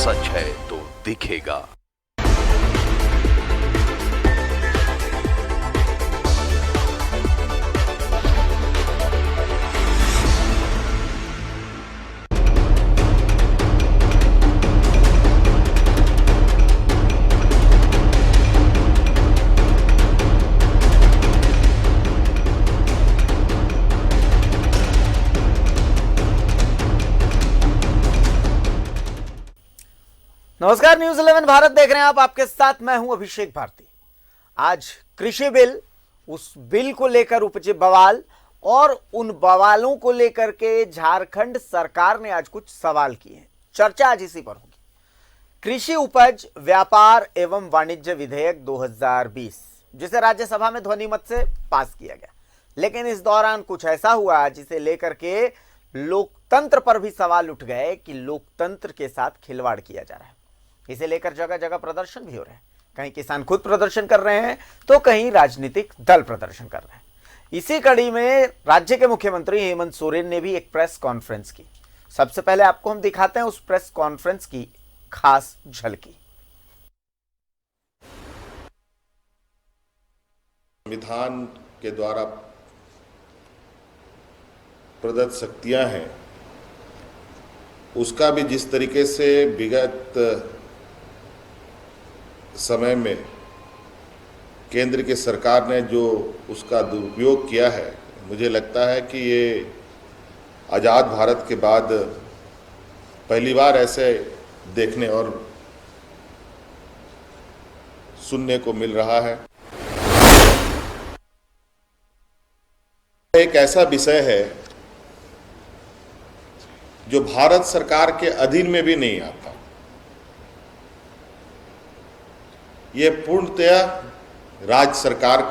सच है तो दिखेगा। नमस्कार, न्यूज 11 भारत देख रहे हैं आप। आपके साथ मैं हूं अभिषेक भारती। आज कृषि बिल, उस बिल को लेकर उपजे बवाल और उन बवालों को लेकर के झारखंड सरकार ने आज कुछ सवाल किए हैं। चर्चा आज इसी पर होगी। कृषि उपज व्यापार एवं वाणिज्य विधेयक 2020 जिसे राज्यसभा में ध्वनिमत से पास किया गया, लेकिन इस दौरान कुछ ऐसा हुआ जिसे लेकर के लोकतंत्र पर भी सवाल उठ गए कि लोकतंत्र के साथ खिलवाड़ किया जा रहा है। इसे लेकर जगह जगह प्रदर्शन भी हो रहे हैं। कहीं किसान खुद प्रदर्शन कर रहे हैं तो कहीं राजनीतिक दल प्रदर्शन कर रहे हैं। इसी कड़ी में राज्य के मुख्यमंत्री हेमंत सोरेन ने भी एक प्रेस कॉन्फ्रेंस की। सबसे पहले आपको हम दिखाते हैं उस प्रेस कॉन्फ्रेंस की खास झलकी। संविधान के द्वारा प्रदत्त शक्तियां हैं, उसका भी जिस तरीके से विगत समय में केंद्र की सरकार ने जो उसका दुरुपयोग किया है, मुझे लगता है कि ये आज़ाद भारत के बाद पहली बार ऐसे देखने और सुनने को मिल रहा है। एक ऐसा विषय है जो भारत सरकार के अधीन में भी नहीं आता। ये पूर्णतया राज्य सरकार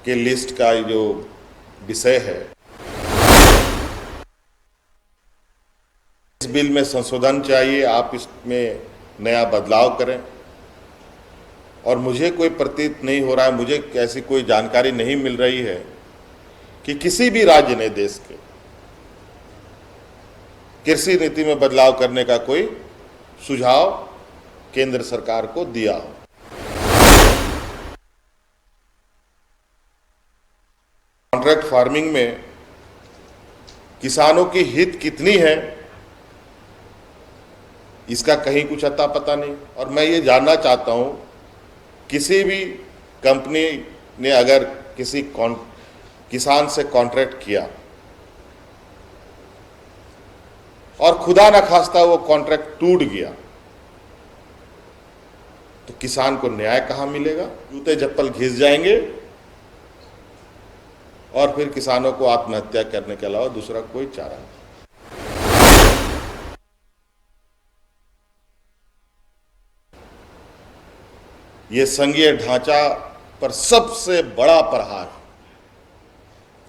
के लिस्ट का जो विषय है, इस बिल में संशोधन चाहिए। आप इसमें नया बदलाव करें। और मुझे कोई प्रतीत नहीं हो रहा है, मुझे ऐसी कोई जानकारी नहीं मिल रही है कि किसी भी राज्य ने देश के कृषि नीति में बदलाव करने का कोई सुझाव केंद्र सरकार को दिया हो। कॉन्ट्रैक्ट फार्मिंग में किसानों की हित कितनी है, इसका कहीं कुछ अता पता नहीं। और मैं ये जानना चाहता हूं, किसी भी कंपनी ने अगर किसी किसान से कॉन्ट्रैक्ट किया और खुदा न खास्ता वो कॉन्ट्रैक्ट टूट गया, तो किसान को न्याय कहां मिलेगा? जूते चप्पल घिस जाएंगे और फिर किसानों को आत्महत्या करने के अलावा दूसरा कोई चारा नहीं। ये संघीय ढांचा पर सबसे बड़ा प्रहार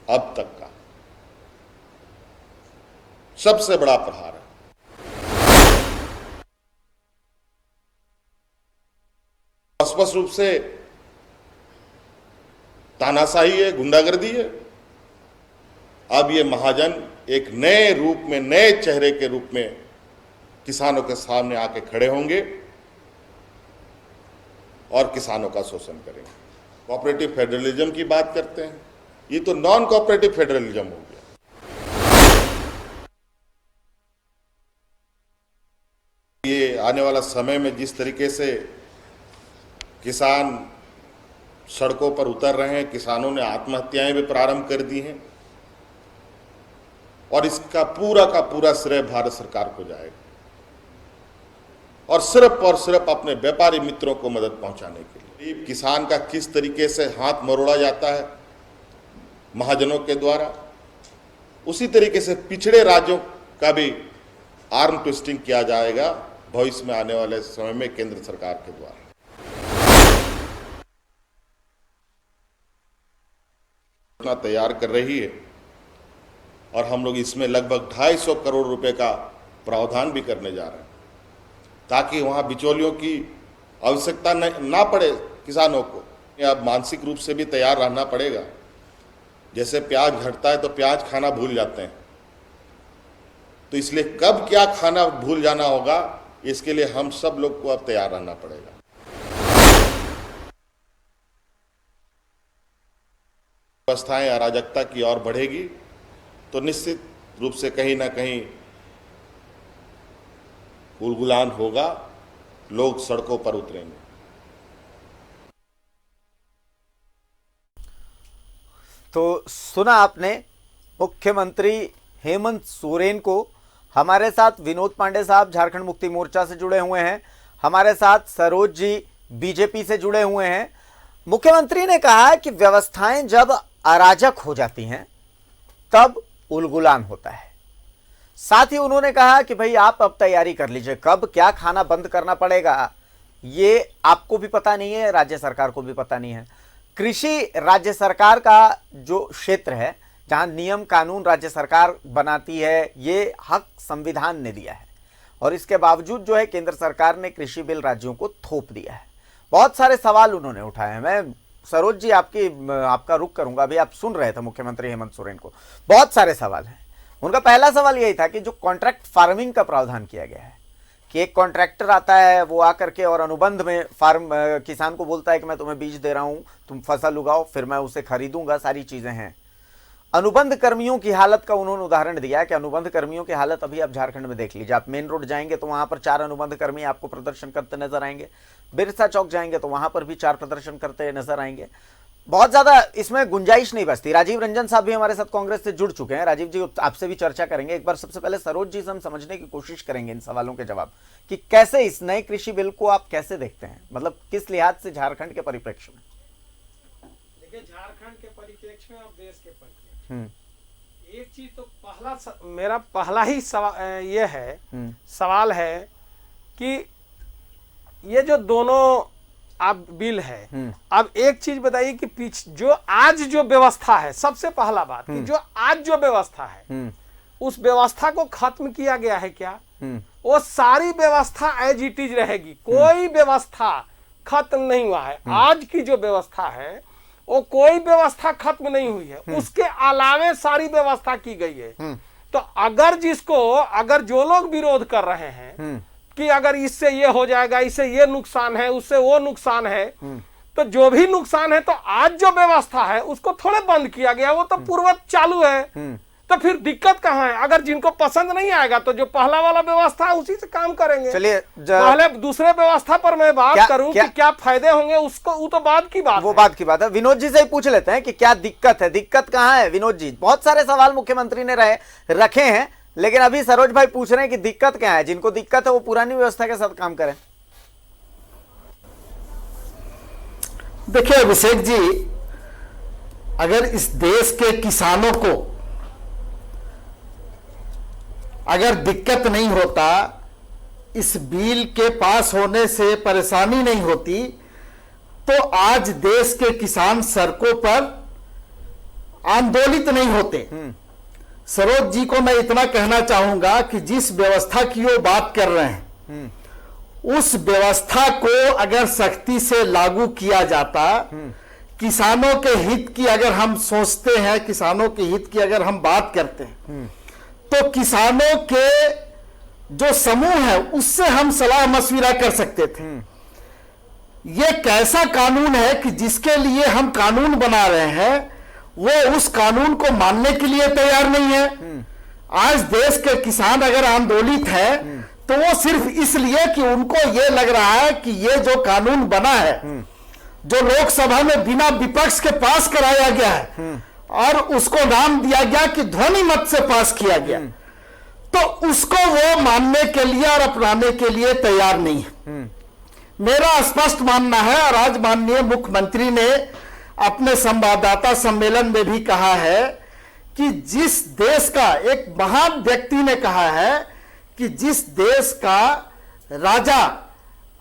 अब तक का, सबसे बड़ा प्रहार है। स्पष्ट रूप से तानाशाही है, गुंडागर्दी है। अब ये महाजन एक नए रूप में, नए चेहरे के रूप में किसानों के सामने आके खड़े होंगे और किसानों का शोषण करेंगे। कोऑपरेटिव फेडरलिज्म की बात करते हैं, ये तो नॉन कोऑपरेटिव फेडरलिज्म हो गया। ये आने वाला समय में जिस तरीके से किसान सड़कों पर उतर रहे हैं, किसानों ने आत्महत्याएं भी प्रारंभ कर दी हैं, और इसका पूरा का पूरा श्रेय भारत सरकार को जाएगा, और सिर्फ अपने व्यापारी मित्रों को मदद पहुंचाने के लिए। किसान का किस तरीके से हाथ मरोड़ा जाता है महाजनों के द्वारा, उसी तरीके से पिछड़े राज्यों का भी आर्म ट्विस्टिंग किया जाएगा भविष्य में आने वाले समय में केंद्र सरकार के द्वारा। तैयार कर रही है और हम लोग इसमें लगभग 250 करोड़ रुपए का प्रावधान भी करने जा रहे हैं, ताकि वहां बिचौलियों की आवश्यकता ना पड़े किसानों को। अब मानसिक रूप से भी तैयार रहना पड़ेगा। जैसे प्याज घटता है तो प्याज खाना भूल जाते हैं, तो इसलिए कब क्या खाना भूल जाना होगा, इसके लिए हम सब लोग को अब तैयार रहना पड़ेगा। व्यवस्थाएं अराजकता की ओर बढ़ेगी तो निश्चित रूप से कहीं ना कहीं उलगुलान होगा, लोग सड़कों पर उतरेंगे। तो सुना आपने मुख्यमंत्री हेमंत सोरेन को। हमारे साथ विनोद पांडे साहब झारखंड मुक्ति मोर्चा से जुड़े हुए हैं, हमारे साथ सरोज जी बीजेपी से जुड़े हुए हैं। मुख्यमंत्री ने कहा कि व्यवस्थाएं जब अराजक हो जाती हैं तब उलगुलान होता है। साथ ही उन्होंने कहा कि भाई आप अब तैयारी कर लीजिए, कब क्या खाना बंद करना पड़ेगा ये आपको भी पता नहीं है, राज्य सरकार को भी पता नहीं है। कृषि राज्य सरकार का जो क्षेत्र है जहां नियम कानून राज्य सरकार बनाती है, ये हक संविधान ने दिया है और इसके बावजूद जो है केंद्र सरकार ने कृषि बिल राज्यों को थोप दिया है। बहुत सारे सवाल उन्होंने उठाए हैं। मैं सरोज जी आपका रुख करूंगा। अभी आप सुन रहे थे मुख्यमंत्री हेमंत सोरेन को, बहुत सारे सवाल हैं। उनका पहला सवाल यही था कि जो कॉन्ट्रैक्ट फार्मिंग का प्रावधान किया गया है कि एक कॉन्ट्रैक्टर आता है, वो आकर के और अनुबंध में किसान को बोलता है कि मैं तुम्हें बीज दे रहा हूं, तुम फसल उगाओ, फिर मैं उसे खरीदूंगा, सारी चीजें हैं। अनुबंध कर्मियों की हालत का उन्होंने उदाहरण दिया कि अनुबंध कर्मियों की हालत अभी आप झारखंड में देख लीजिए। आप मेन रोड जाएंगे तो वहां पर 4 अनुबंध कर्मी आपको प्रदर्शन करते नजर आएंगे। बिरसा चौक जाएंगे तो वहां पर भी 4 प्रदर्शन करते नजर आएंगे। बहुत ज्यादा इसमें गुंजाइश नहीं बचती। राजीव रंजन साहब भी हमारे साथ कांग्रेस से जुड़ चुके हैं। राजीव जी आपसे भी चर्चा करेंगे। एक बार सबसे पहले सरोज जी से हम समझने की कोशिश करेंगे इन सवालों के जवाब कि कैसे इस नए कृषि बिल को आप कैसे देखते हैं, मतलब किस लिहाज से झारखंड के परिप्रेक्ष्य में। देखिए, झारखंड के परिप्रेक्ष्य में और देश के परिप्रेक्ष्य में एक चीज तो मेरा पहला ही सवाल है कि ये जो दोनों अब बिल है, अब एक चीज बताइए कि जो आज जो व्यवस्था है, सबसे पहला बात कि जो आज जो व्यवस्था है उस व्यवस्था को खत्म किया गया है क्या? वो सारी व्यवस्था एज इट इज रहेगी, कोई व्यवस्था खत्म नहीं हुआ है। आज की जो व्यवस्था है वो कोई व्यवस्था खत्म नहीं हुई है, उसके अलावे सारी व्यवस्था की गई है। तो अगर जो लोग विरोध कर रहे हैं कि अगर इससे ये हो जाएगा, इससे ये नुकसान है, उससे वो नुकसान है, तो जो भी नुकसान है तो आज जो व्यवस्था है उसको थोड़े बंद किया गया, वो तो पूर्ववत चालू है। तो फिर दिक्कत कहाँ है? अगर जिनको पसंद नहीं आएगा तो जो पहला वाला व्यवस्था है उसी से काम करेंगे। चलिए पहले दूसरे व्यवस्था पर मैं बात करूं कि क्या फायदे होंगे, उसको वो तो बाद की बात, वो बात की बात है। विनोद जी से ही पूछ लेते हैं कि क्या दिक्कत है, दिक्कत कहाँ है विनोद जी? बहुत सारे सवाल मुख्यमंत्री ने रखे हैं, लेकिन अभी सरोज भाई पूछ रहे हैं कि दिक्कत क्या है। जिनको दिक्कत है वो पुरानी व्यवस्था के साथ काम करें। देखिए अभिषेक जी, अगर इस देश के किसानों को अगर दिक्कत नहीं होता, इस बिल के पास होने से परेशानी नहीं होती, तो आज देश के किसान सड़कों पर आंदोलित नहीं होते। सरोज जी को मैं इतना कहना चाहूंगा कि जिस व्यवस्था की वो बात कर रहे हैं, उस व्यवस्था को अगर सख्ती से लागू किया जाता, किसानों के हित की अगर हम सोचते हैं, किसानों के हित की अगर हम बात करते हैं, तो किसानों के जो समूह है उससे हम सलाह मशविरा कर सकते थे। ये कैसा कानून है कि जिसके लिए हम कानून बना रहे हैं वो उस कानून को मानने के लिए तैयार नहीं है। आज देश के किसान अगर आंदोलित है तो वो सिर्फ इसलिए कि उनको ये लग रहा है कि ये जो कानून बना है, जो लोकसभा में बिना विपक्ष के पास कराया गया है और उसको नाम दिया गया कि ध्वनि मत से पास किया गया, तो उसको वो मानने के लिए और अपनाने के लिए तैयार नहीं है। मेरा स्पष्ट मानना है, और आज माननीय मुख्यमंत्री ने अपने संवाददाता सम्मेलन में भी कहा है कि जिस देश का, एक महान व्यक्ति ने कहा है कि जिस देश का राजा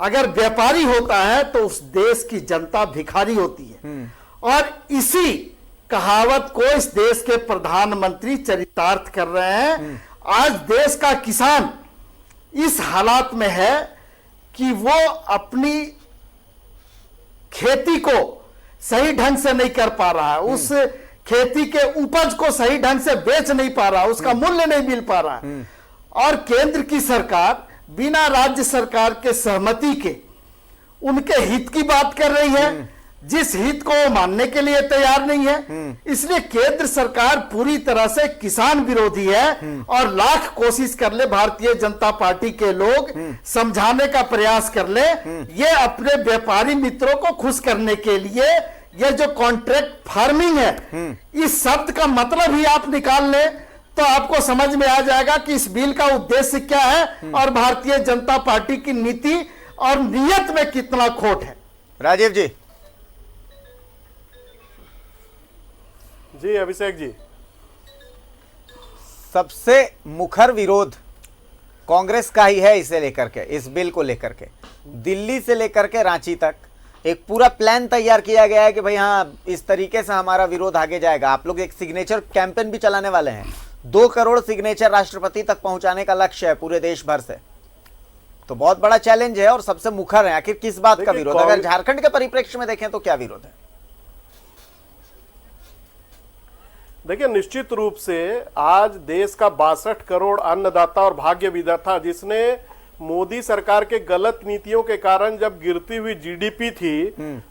अगर व्यापारी होता है तो उस देश की जनता भिखारी होती है। और इसी कहावत को इस देश के प्रधानमंत्री चरितार्थ कर रहे हैं। आज देश का किसान इस हालात में है कि वो अपनी खेती को सही ढंग से नहीं कर पा रहा है, उस खेती के उपज को सही ढंग से बेच नहीं पा रहा, उसका मूल्य नहीं मिल पा रहा है। और केंद्र की सरकार बिना राज्य सरकार के सहमति के उनके हित की बात कर रही है, जिस हित को वो मानने के लिए तैयार नहीं है। इसलिए केंद्र सरकार पूरी तरह से किसान विरोधी है और लाख कोशिश कर ले भारतीय जनता पार्टी के लोग समझाने का प्रयास कर ले, ये अपने व्यापारी मित्रों को खुश करने के लिए ये जो कॉन्ट्रैक्ट फार्मिंग है, इस शब्द का मतलब ही आप निकाल ले तो आपको समझ में आ जाएगा कि इस बिल का उद्देश्य क्या है और भारतीय जनता पार्टी की नीति और नियत में कितना खोट है। राजीव जी। जी अभिषेक जी, सबसे मुखर विरोध कांग्रेस का ही है इसे लेकर के, इस बिल को लेकर के। दिल्ली से लेकर के रांची तक एक पूरा प्लान तैयार किया गया है कि भाई हाँ इस तरीके से हमारा विरोध आगे जाएगा। आप लोग एक सिग्नेचर कैंपेन भी चलाने वाले हैं, 2 करोड़ सिग्नेचर राष्ट्रपति तक पहुंचाने का लक्ष्य है पूरे देश भर से। तो बहुत बड़ा चैलेंज है और सबसे मुखर है। आखिर किस बात का विरोध? अगर झारखंड के परिप्रेक्ष्य में देखें तो क्या विरोध है? देखिए, निश्चित रूप से आज देश का 62 करोड़ अन्नदाता और भाग्य विधाता, जिसने मोदी सरकार के गलत नीतियों के कारण जब गिरती हुई जीडीपी थी,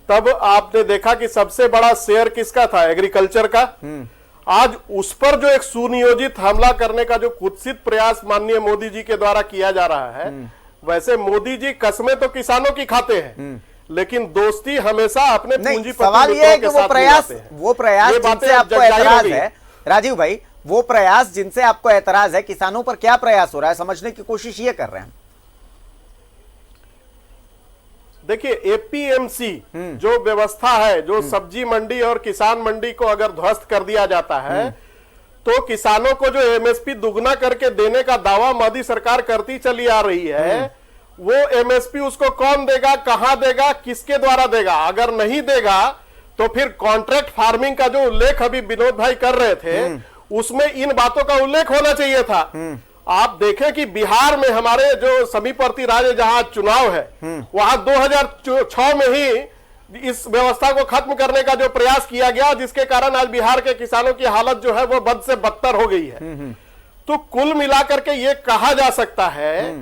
तब आपने देखा कि सबसे बड़ा शेयर किसका था? एग्रीकल्चर का। आज उस पर जो एक सुनियोजित हमला करने का जो कुत्सित प्रयास माननीय मोदी जी के द्वारा किया जा रहा है, वैसे मोदी जी कसमें तो किसानों की खाते हैं, लेकिन दोस्ती हमेशा अपने पूंजीपति सवाल यह है कि वो प्रयास जिनसे आपको ऐतराज है, राजीव भाई, वो प्रयास जिनसे आपको ऐतराज है, किसानों पर क्या प्रयास हो रहा है, समझने की कोशिश ये कर रहे हैं। देखिए, एपीएमसी जो व्यवस्था है, जो सब्जी मंडी और किसान मंडी को अगर ध्वस्त कर दिया जाता है, तो किसानों को जो एमएसपी दुगना करके देने का दावा मोदी सरकार करती चली आ रही है, वो एमएसपी उसको कौन देगा, कहां देगा, किसके द्वारा देगा? अगर नहीं देगा तो फिर कॉन्ट्रैक्ट फार्मिंग का जो उल्लेख अभी विनोद भाई कर रहे थे, उसमें इन बातों का उल्लेख होना चाहिए था। आप देखें कि बिहार में हमारे जो समीपवर्ती राज्य जहां चुनाव है, वहां 2006 में ही इस व्यवस्था को खत्म करने का जो प्रयास किया गया, जिसके कारण आज बिहार के किसानों की हालत जो है वो बद से बदतर हो गई है। तो कुल मिलाकर के ये कहा जा सकता है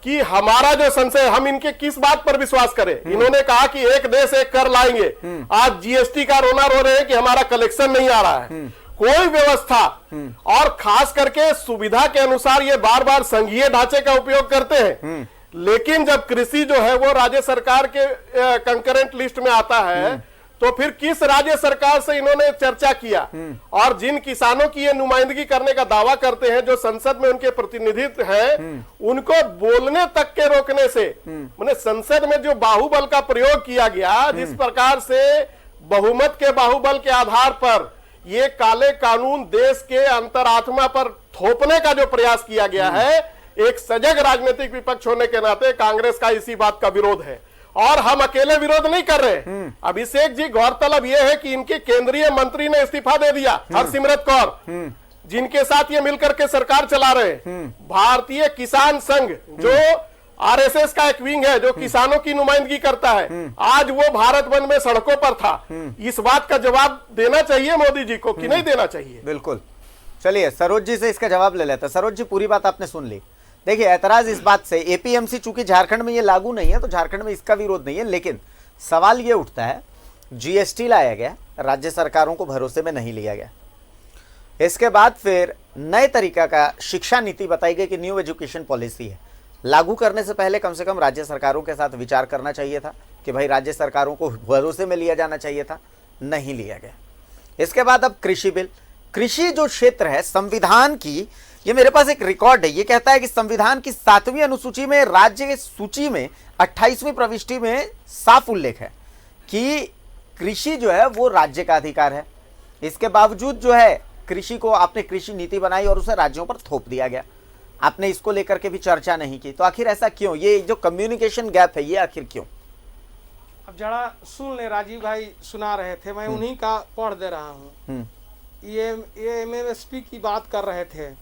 कि हमारा जो संशय, हम इनके किस बात पर विश्वास करें? इन्होंने कहा कि एक देश एक कर लाएंगे, आज जीएसटी का रोना रो रहे हैं कि हमारा कलेक्शन नहीं आ रहा है। कोई व्यवस्था और खास करके सुविधा के अनुसार ये बार बार संघीय ढांचे का उपयोग करते हैं, लेकिन जब कृषि जो है वो राज्य सरकार के कंकरेंट लिस्ट में आता है, तो फिर किस राज्य सरकार से इन्होंने चर्चा किया? और जिन किसानों की ये नुमाइंदगी करने का दावा करते हैं, जो संसद में उनके प्रतिनिधित्व हैं, उनको बोलने तक के रोकने से, माने संसद में जो बाहुबल का प्रयोग किया गया, जिस प्रकार से बहुमत के बाहुबल के आधार पर ये काले कानून देश के अंतरात्मा पर थोपने का जो प्रयास किया गया है, एक सजग राजनीतिक विपक्ष होने के नाते कांग्रेस का इसी बात का विरोध है। और हम अकेले विरोध नहीं कर रहे। अभिषेक जी, गौरतलब यह है कि इनके केंद्रीय मंत्री ने इस्तीफा दे दिया, हरसिमरत कौर, जिनके साथ ये मिलकर के सरकार चला रहे। भारतीय किसान संघ जो आरएसएस का एक विंग है, जो किसानों की नुमाइंदगी करता है, आज वो भारत बंद में सड़कों पर था। इस बात का जवाब देना चाहिए मोदी जी को कि नहीं देना चाहिए? बिल्कुल। चलिए सरोज जी से इसका जवाब ले लेते हैं। सरोज जी, पूरी बात आपने सुन ली। देखिए, ऐतराज इस बात से, एपीएमसी चूंकि झारखंड में ये लागू नहीं है तो झारखंड में इसका विरोध नहीं है, लेकिन सवाल ये उठता है, जीएसटी लाया गया, राज्य सरकारों को भरोसे में नहीं लिया गया। इसके बाद फिर नए तरीका का शिक्षा नीति बताई गई कि न्यू एजुकेशन पॉलिसी है। लागू करने से पहले कम से कम राज्य सरकारों के साथ विचार करना चाहिए था कि भाई राज्य सरकारों को भरोसे में लिया जाना चाहिए था, नहीं लिया गया। इसके बाद अब कृषि बिल, कृषि जो क्षेत्र है, संविधान की, ये मेरे पास एक रिकॉर्ड है, ये कहता है कि संविधान की 7वीं अनुसूची में राज्य की सूची में 28वीं प्रविष्टि में साफ उल्लेख है कि कृषि जो है वो राज्य का अधिकार है। इसके बावजूद जो है कृषि को आपने कृषि नीति बनाई और उसे राज्यों पर थोप दिया गया। आपने इसको लेकर के भी चर्चा नहीं की, तो आखिर ऐसा क्यों? ये जो कम्युनिकेशन गैप है, ये आखिर क्यों? अब जरा सुन ले, राजीव भाई सुना रहे थे, मैं उन्हीं का पढ़ दे रहा हूँ। ये एमएसपी की बात कर रहे थे।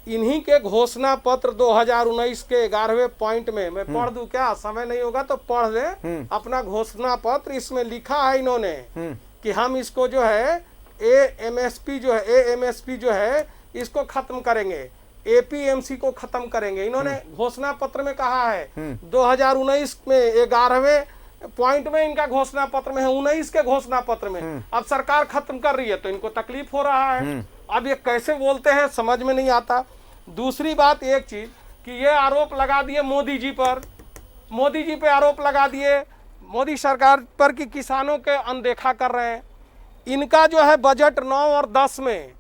इन्हीं के घोषणा पत्र 2019 के 11वें पॉइंट में, मैं पढ़ दूं क्या? समय नहीं होगा तो पढ़ दे अपना घोषणा पत्र। इसमें लिखा है इन्होंने कि हम इसको जो है एएमएसपी जो है इसको खत्म करेंगे। एपीएमसी को खत्म करेंगे। इन्होंने घोषणा पत्र में कहा है 2019 में 11वें पॉइंट में इनका घोषणा पत्र में है, 19 के घोषणा पत्र में। अब सरकार खत्म कर रही है तो इनको तकलीफ हो रहा है। अब ये कैसे बोलते हैं समझ में नहीं आता। दूसरी बात एक चीज कि ये आरोप लगा दिए मोदी जी पर, मोदी जी पे आरोप लगा दिए मोदी सरकार पर कि किसानों के अनदेखा कर रहे हैं। इनका जो है बजट 9 और 10 में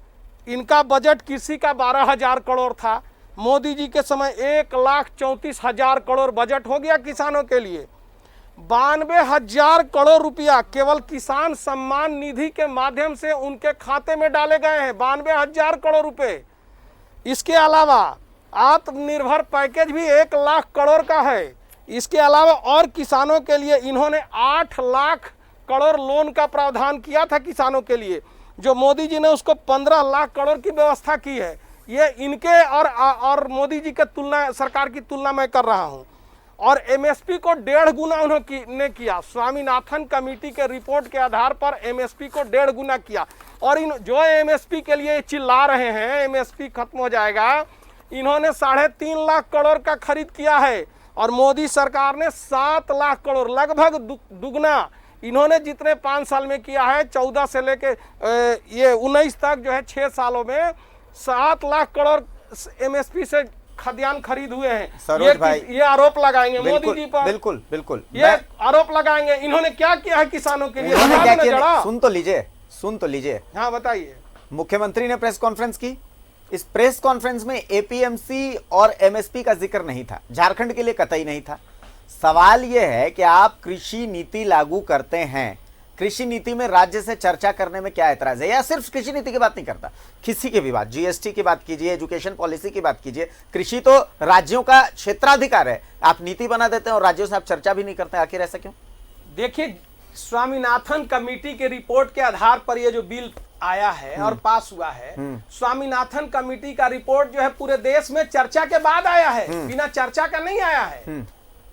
इनका बजट कृषि का 12,000 करोड़ था। मोदी जी के समय 1,34,000 करोड़ बजट हो गया किसानों के लिए। 92,000 करोड़ रुपया केवल किसान सम्मान निधि के माध्यम से उनके खाते में डाले गए हैं, 92,000 करोड़ रुपए। इसके अलावा आत्मनिर्भर पैकेज भी 1 लाख करोड़ का है। इसके अलावा और किसानों के लिए इन्होंने 8 लाख करोड़ लोन का प्रावधान किया था किसानों के लिए, जो मोदी जी ने उसको 15 लाख करोड़ की व्यवस्था की है। ये इनके और मोदी जी के तुलना सरकार की तुलना मैं कर रहा हूं। और एमएसपी को 1.5 गुना उन्होंने किया। स्वामीनाथन कमेटी के रिपोर्ट के आधार पर एमएसपी को 1.5 गुना किया। और इन जो एमएसपी के लिए चिल्ला रहे हैं एमएसपी खत्म हो जाएगा, इन्होंने 3.5 लाख करोड़ का खरीद किया है और मोदी सरकार ने 7 लाख करोड़, लगभग दुगना इन्होंने जितने 5 साल में किया है। 14 से लेके ये 19 तक जो है 6 सालों में 7 लाख करोड़ एमएसपी से खाद्यान्न खरीद हुए हैं। सरोज भाई, ये आरोप लगाएंगे मोदी जी पर। बिल्कुल बिल्कुल ये आरोप लगाएंगे। इन्होंने क्या किया है किसानों के लिए? इन्होंने क्या किया? सुन तो लीजिए। हाँ बताइए। मुख्यमंत्री ने प्रेस कॉन्फ्रेंस की। इस प्रेस कॉन्फ्रेंस में एपीएमसी और एमएसपी का जिक्र नहीं था, झारखंड के लिए कतई नहीं था। सवाल यह है कि आप कृषि नीति लागू करते हैं, कृषि नीति में राज्य से चर्चा करने में क्या ऐतराज है? या सिर्फ कृषि नीति की बात नहीं करता, किसी की भी बात, जीएसटी की बात कीजिए, एजुकेशन पॉलिसी की बात कीजिए। कृषि तो राज्यों का क्षेत्राधिकार है। आप नीति बना देते हैं और राज्यों से आप चर्चा भी नहीं करते, आखिर ऐसा क्यों? देखिए, स्वामीनाथन कमेटी के रिपोर्ट के आधार पर ये जो बिल आया है और पास हुआ है, स्वामीनाथन कमेटी का रिपोर्ट जो है पूरे देश में चर्चा के बाद आया है, बिना चर्चा का नहीं आया है,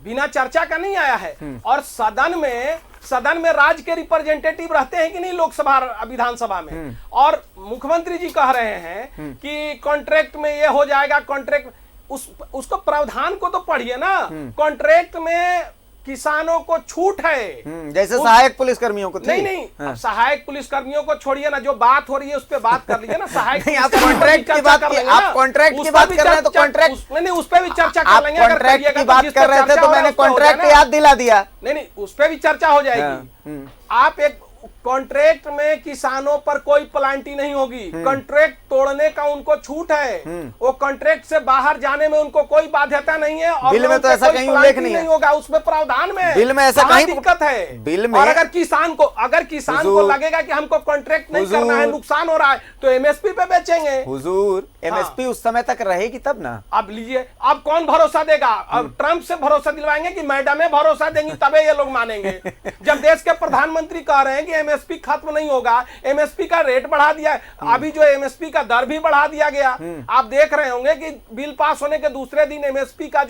बिना चर्चा का नहीं आया है। और सदन में राज्य के रिप्रेजेंटेटिव रहते हैं कि नहीं, लोकसभा विधानसभा में। और मुख्यमंत्री जी कह रहे हैं कि कॉन्ट्रैक्ट में ये हो जाएगा। कॉन्ट्रैक्ट उसको प्रावधान को तो पढ़िए ना। कॉन्ट्रैक्ट में किसानों को छूट है, जैसे सहायक पुलिसकर्मियों को। नहीं अब सहायक पुलिसकर्मियों को छोड़िए ना, जो बात हो रही है उस पर बात कर लीजिए ना। सहायक नहीं, आप कॉन्ट्रैक्ट की बात कर रहे हैं, आप कॉन्ट्रैक्ट की बात कर रहे हैं तो कॉन्ट्रैक्ट नहीं, उस पर भी चर्चा कर लेंगे। कॉन्ट्रैक्ट की बात कर रहे थे तो मैंने कॉन्ट्रैक्ट याद दिला दिया। नहीं, उस पर भी चर्चा हो जाएगी। आप एक कॉन्ट्रैक्ट में किसानों पर कोई पेनल्टी नहीं होगी। कॉन्ट्रैक्ट तोड़ने का उनको छूट है, वो कॉन्ट्रैक्ट से बाहर जाने में उनको कोई बाध्यता नहीं है। और बिल में तो ऐसा कहीं उल्लेख नहीं होगा, उसमें प्रावधान में बिल में ऐसा कहीं दिक्कत है बिल में। और अगर किसान को लगेगा कि हमको कॉन्ट्रैक्ट नहीं करना है, नुकसान हो रहा है, तो एमएसपी पे बेचेंगे। हुजूर, एमएसपी उस समय तक रहेगी तब ना। अब लीजिए, अब कौन भरोसा देगा? अब ट्रंप से भरोसा दिलवाएंगे कि मैडम भरोसा देंगी तबे ये लोग मानेंगे। जब देश के प्रधानमंत्री कह रहे हैं कि एमएसपी खत्म नहीं होगा, एमएसपी का रेट बढ़ा दिया है, अभी जो एमएसपी का दर भी बढ़ा दिया गया। आप देख रहे होंगे कि बिल पास होने के दूसरे दिन एमएसपी का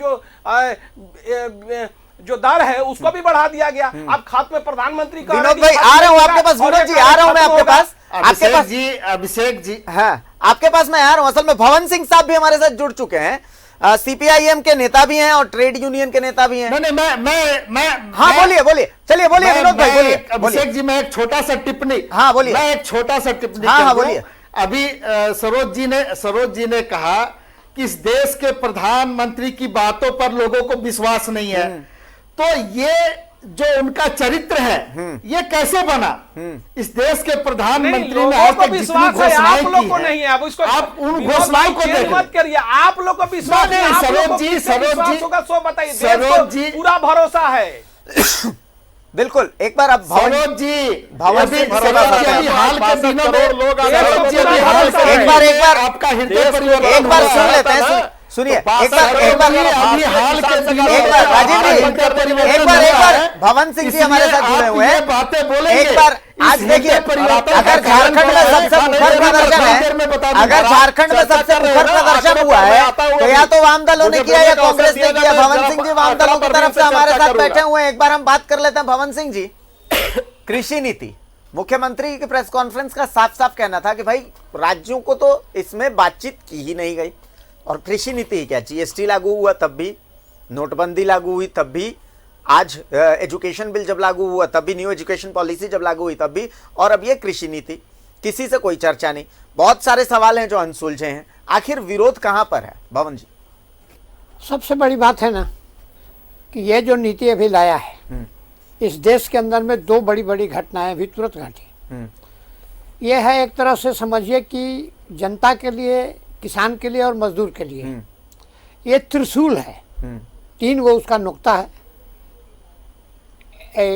जो दर है उसको भी बढ़ा दिया गया। अब खाद्य में प्रधानमंत्री का विनोद भाई आ रहे हूं आपके पास। विनोद जी आ रहा हूं मैं आपके पास। अभिषेक जी हाँ, आपके पास मैं आ रहा हूं। असल में भवन सिंह साहब भी हमारे साथ जुड़ चुके हैं, सीपीआईएम के नेता भी हैं और ट्रेड यूनियन के नेता भी हैं। नहीं, मैं हाँ बोलिए, चलिए बोलिए विनोद भाई, बोलिए। अभिषेक जी, मैं एक छोटा सा टिप्पणी, हाँ बोलिए। मैं एक छोटा सा टिप्पणी हाँ बोलिए। अभी सरोज जी ने कहा कि इस देश के प्रधानमंत्री की बातों पर लोगों को विश्वास नहीं है, तो ये जो उनका चरित्र है ये कैसे बना? इस देश के प्रधानमंत्री ने आज तक जितनी घोषणाएं की है, आप उन घोषणाओं को मत करिए। आप लोग को विश्वास नहीं, सरोज जी पूरा भरोसा है। बिल्कुल, एक बार अब भवन जी हाल के दिनों में एक बार आपका हृदय परिवर्तन, एक बार सुन लेते हैं, सुनिए एक बार राजीव जी, एक बार भवन सिंह जी हमारे साथ जुड़े हुए हैं, बातें बोलेंगे। एक बार आज देखिए, अगर झारखंड में सबसे मुखर प्रदर्शन है, अगर झारखंड में सबसे मुखर प्रदर्शन हुआ है तो या तो वाम दलों ने किया या कांग्रेस ने किया। भवन सिंह जी वाम दलों की तरफ से हमारे साथ बैठे हुए हैं। एक बार हम बात कर लेते हैं भवन सिंह जी। कृषि नीति, मुख्यमंत्री की प्रेस कॉन्फ्रेंस का साफ साफ कहना था कि भाई राज्यों को तो इसमें बातचीत की ही नहीं गई, और कृषि नीति क्या, जीएसटी लागू हुआ तब भी, नोटबंदी लागू हुई तब भी, आज एजुकेशन बिल जब लागू हुआ तब भी, न्यू एजुकेशन पॉलिसी जब लागू हुई तब भी, और अब ये कृषि नीति, किसी से कोई चर्चा नहीं। बहुत सारे सवाल हैं जो अनसुलझे हैं। आखिर विरोध कहां पर है भवन जी? सबसे बड़ी बात है ना कि ये जो नीति अभी लाया है, इस देश के अंदर में दो बड़ी बड़ी घटनाएं अभी तुरंत घटी। ये है, एक तरह से समझिए कि जनता के लिए, किसान के लिए और मजदूर के लिए ये त्रिशूल है। 3 वो उसका नुक्ता है।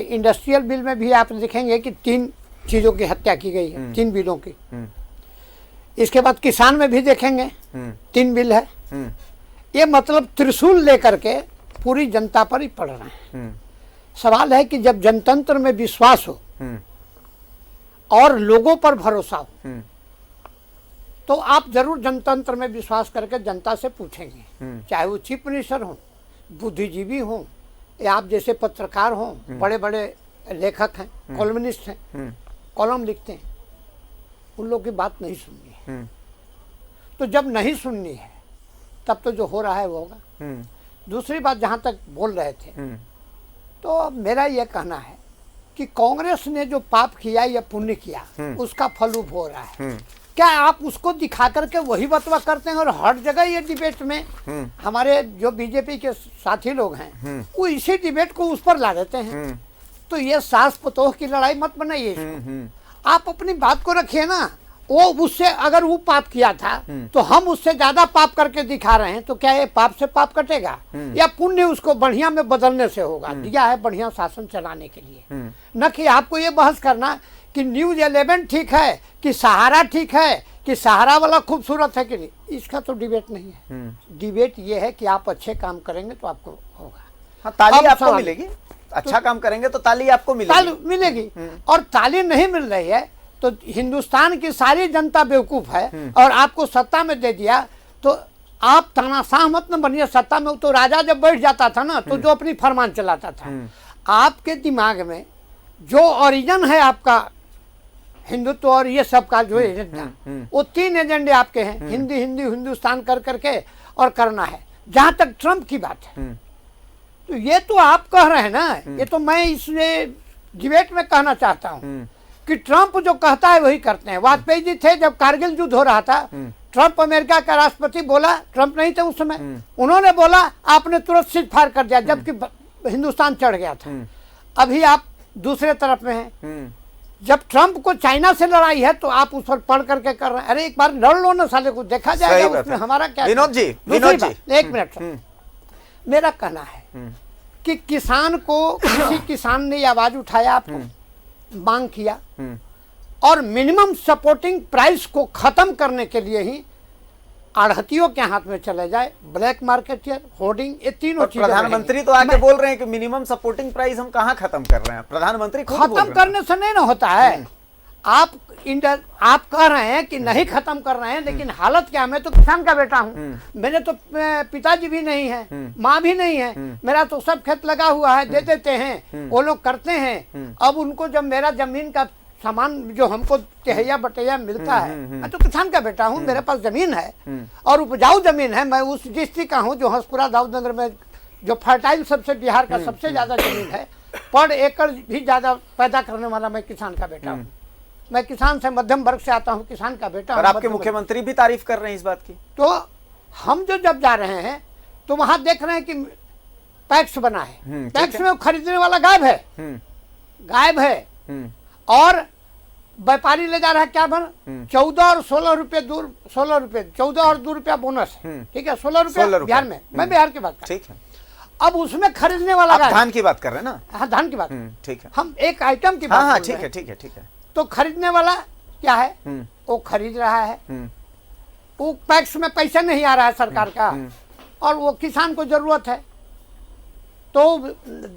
इंडस्ट्रियल बिल में भी आप देखेंगे कि 3 चीजों की हत्या की गई है, 3 बिलों की। इसके बाद किसान में भी देखेंगे 3 बिल है। ये मतलब त्रिशूल लेकर के पूरी जनता पर ही पड़ रहे हैं। सवाल है कि जब जनतंत्र में विश्वास हो और लोगों पर भरोसा हो तो आप जरूर जनतंत्र में विश्वास करके जनता से पूछेंगे, चाहे वो चीफ मिनिस्टर हो, बुद्धिजीवी हो, या आप जैसे पत्रकार हो, बड़े बड़े लेखक हैं, कॉलमनिस्ट हैं, कॉलम लिखते हैं, उन लोगों की बात नहीं सुननी है। तो जब नहीं सुननी है तब तो जो हो रहा है वो होगा। दूसरी बात, जहां तक बोल रहे थे, तो मेरा यह कहना है कि कांग्रेस ने जो पाप किया या पुण्य किया उसका फल हो रहा है। क्या आप उसको दिखा करके वही बतवा करते हैं? और हर जगह ये डिबेट में हमारे जो बीजेपी के साथी लोग हैं वो इसी डिबेट को उस पर ला देते हैं। तो ये सास पतोह की लड़ाई मत बनाइए इसको। आप अपनी बात को रखिए ना। वो उससे अगर वो पाप किया था तो हम उससे ज्यादा पाप करके दिखा रहे हैं, तो क्या ये पाप से पाप कटेगा या पुण्य उसको बढ़िया में बदलने से होगा? दिया है बढ़िया शासन चलाने के लिए, न कि आपको ये बहस करना कि न्यूज 11 ठीक है कि सहारा ठीक है कि सहारा वाला खूबसूरत है कि नहीं। इसका तो डिबेट नहीं है। डिबेट ये है कि आप अच्छे काम करेंगे तो आपको होगा। हाँ, ताली आपको मिलेगी। अच्छा काम करेंगे तो ताली आपको मिलेगी। और ताली नहीं मिल रही है तो हिंदुस्तान की सारी जनता बेवकूफ है और आपको सत्ता में दे दिया तो आप तानाशाह मत न बनिए। सत्ता में तो राजा जब बैठ जाता था ना तो जो अपनी फरमान चलाता था। आपके दिमाग में जो ओरिजिन है आपका हिंदुत्व और ये सब का जो एजेंडा, वो 3 एजेंडे आपके हैं, हिंदी हिंदी हिंदुस्तान कर करके और करना है। जहां तक ट्रंप की बात है तो ये तो आप कह रहे हैं ना, ये तो मैं इस डिबेट में कहना चाहता हूँ कि ट्रंप जो कहता है वही करते हैं। वाजपेयी जी थे जब कारगिल युद्ध हो रहा था, ट्रंप अमेरिका का राष्ट्रपति बोला, ट्रंप नहीं थे उस समय, उन्होंने बोला, आपने तुरंत सीज फायर कर दिया जबकि हिंदुस्तान चढ़ गया था। अभी आप दूसरे तरफ में हैं। जब ट्रंप को चाइना से लड़ाई है तो आप उस पर पढ़ करके कर रहे हैं। अरे एक बार लड़ लो ना साले को, देखा जाएगा उसमें हमारा क्या। विनोद जी, एक मिनट। मेरा कहना है कि किसान को किसी किसान ने आवाज उठाया, आपको मांग किया और मिनिमम सपोर्टिंग प्राइस को खत्म करने के लिए ही आढ़तियों के हाथ में चले जाए, ब्लैक मार्केटियर, होर्डिंग, ये तीनों चीजें। प्रधानमंत्री तो आके बोल रहे हैं कि मिनिमम सपोर्टिंग प्राइस हम कहां खत्म कर रहे हैं। प्रधानमंत्री खत्म करने से नहीं ना होता है। आप कह रहे हैं कि नहीं खत्म कर रहे हैं, लेकिन हालत क्या है? मैं तो किसान का बेटा हूँ, मेरे तो पिताजी भी नहीं है, माँ भी नहीं है, मेरा तो सब खेत लगा हुआ है, दे देते हैं, वो लोग करते हैं। अब उनको जब मेरा जमीन का सामान जो हमको तिहैया बटैया मिलता है, मैं तो किसान का बेटा हूँ, मेरे पास जमीन है और उपजाऊ जमीन है। मैं उस डिस्ट्रिक्ट का हूँ जो हंसपुरा दाऊदनगर में जो फर्टाइल सबसे बिहार का सबसे ज्यादा जमीन है, पर एकड़ भी ज्यादा पैदा करने वाला मैं किसान का बेटा हूँ। मैं किसान से मध्यम वर्ग से आता हूँ, किसान का बेटा। और आपके मुख्यमंत्री भी तारीफ कर रहे हैं इस बात की। तो हम जो जब जा रहे हैं तो वहां देख रहे हैं कि पैक्स बना है, पैक्स में खरीदने वाला गायब है और व्यापारी ले जा रहा है क्या बन 14 और 16 रुपए, 14 और 2 रुपया बोनस, ठीक है, 16 रुपया बिहार में। मैं बिहार की बात कर, ठीक है। अब उसमें खरीदने वाला धान की बात कर रहे हैं ना? हाँ, धान की बात, ठीक है। हम एक आइटम की बात। हाँ, ठीक है, ठीक है, ठीक है। तो खरीदने वाला क्या है? वो खरीद रहा है, वो पैक्स में पैसा नहीं आ रहा है सरकार का और वो किसान को जरूरत है तो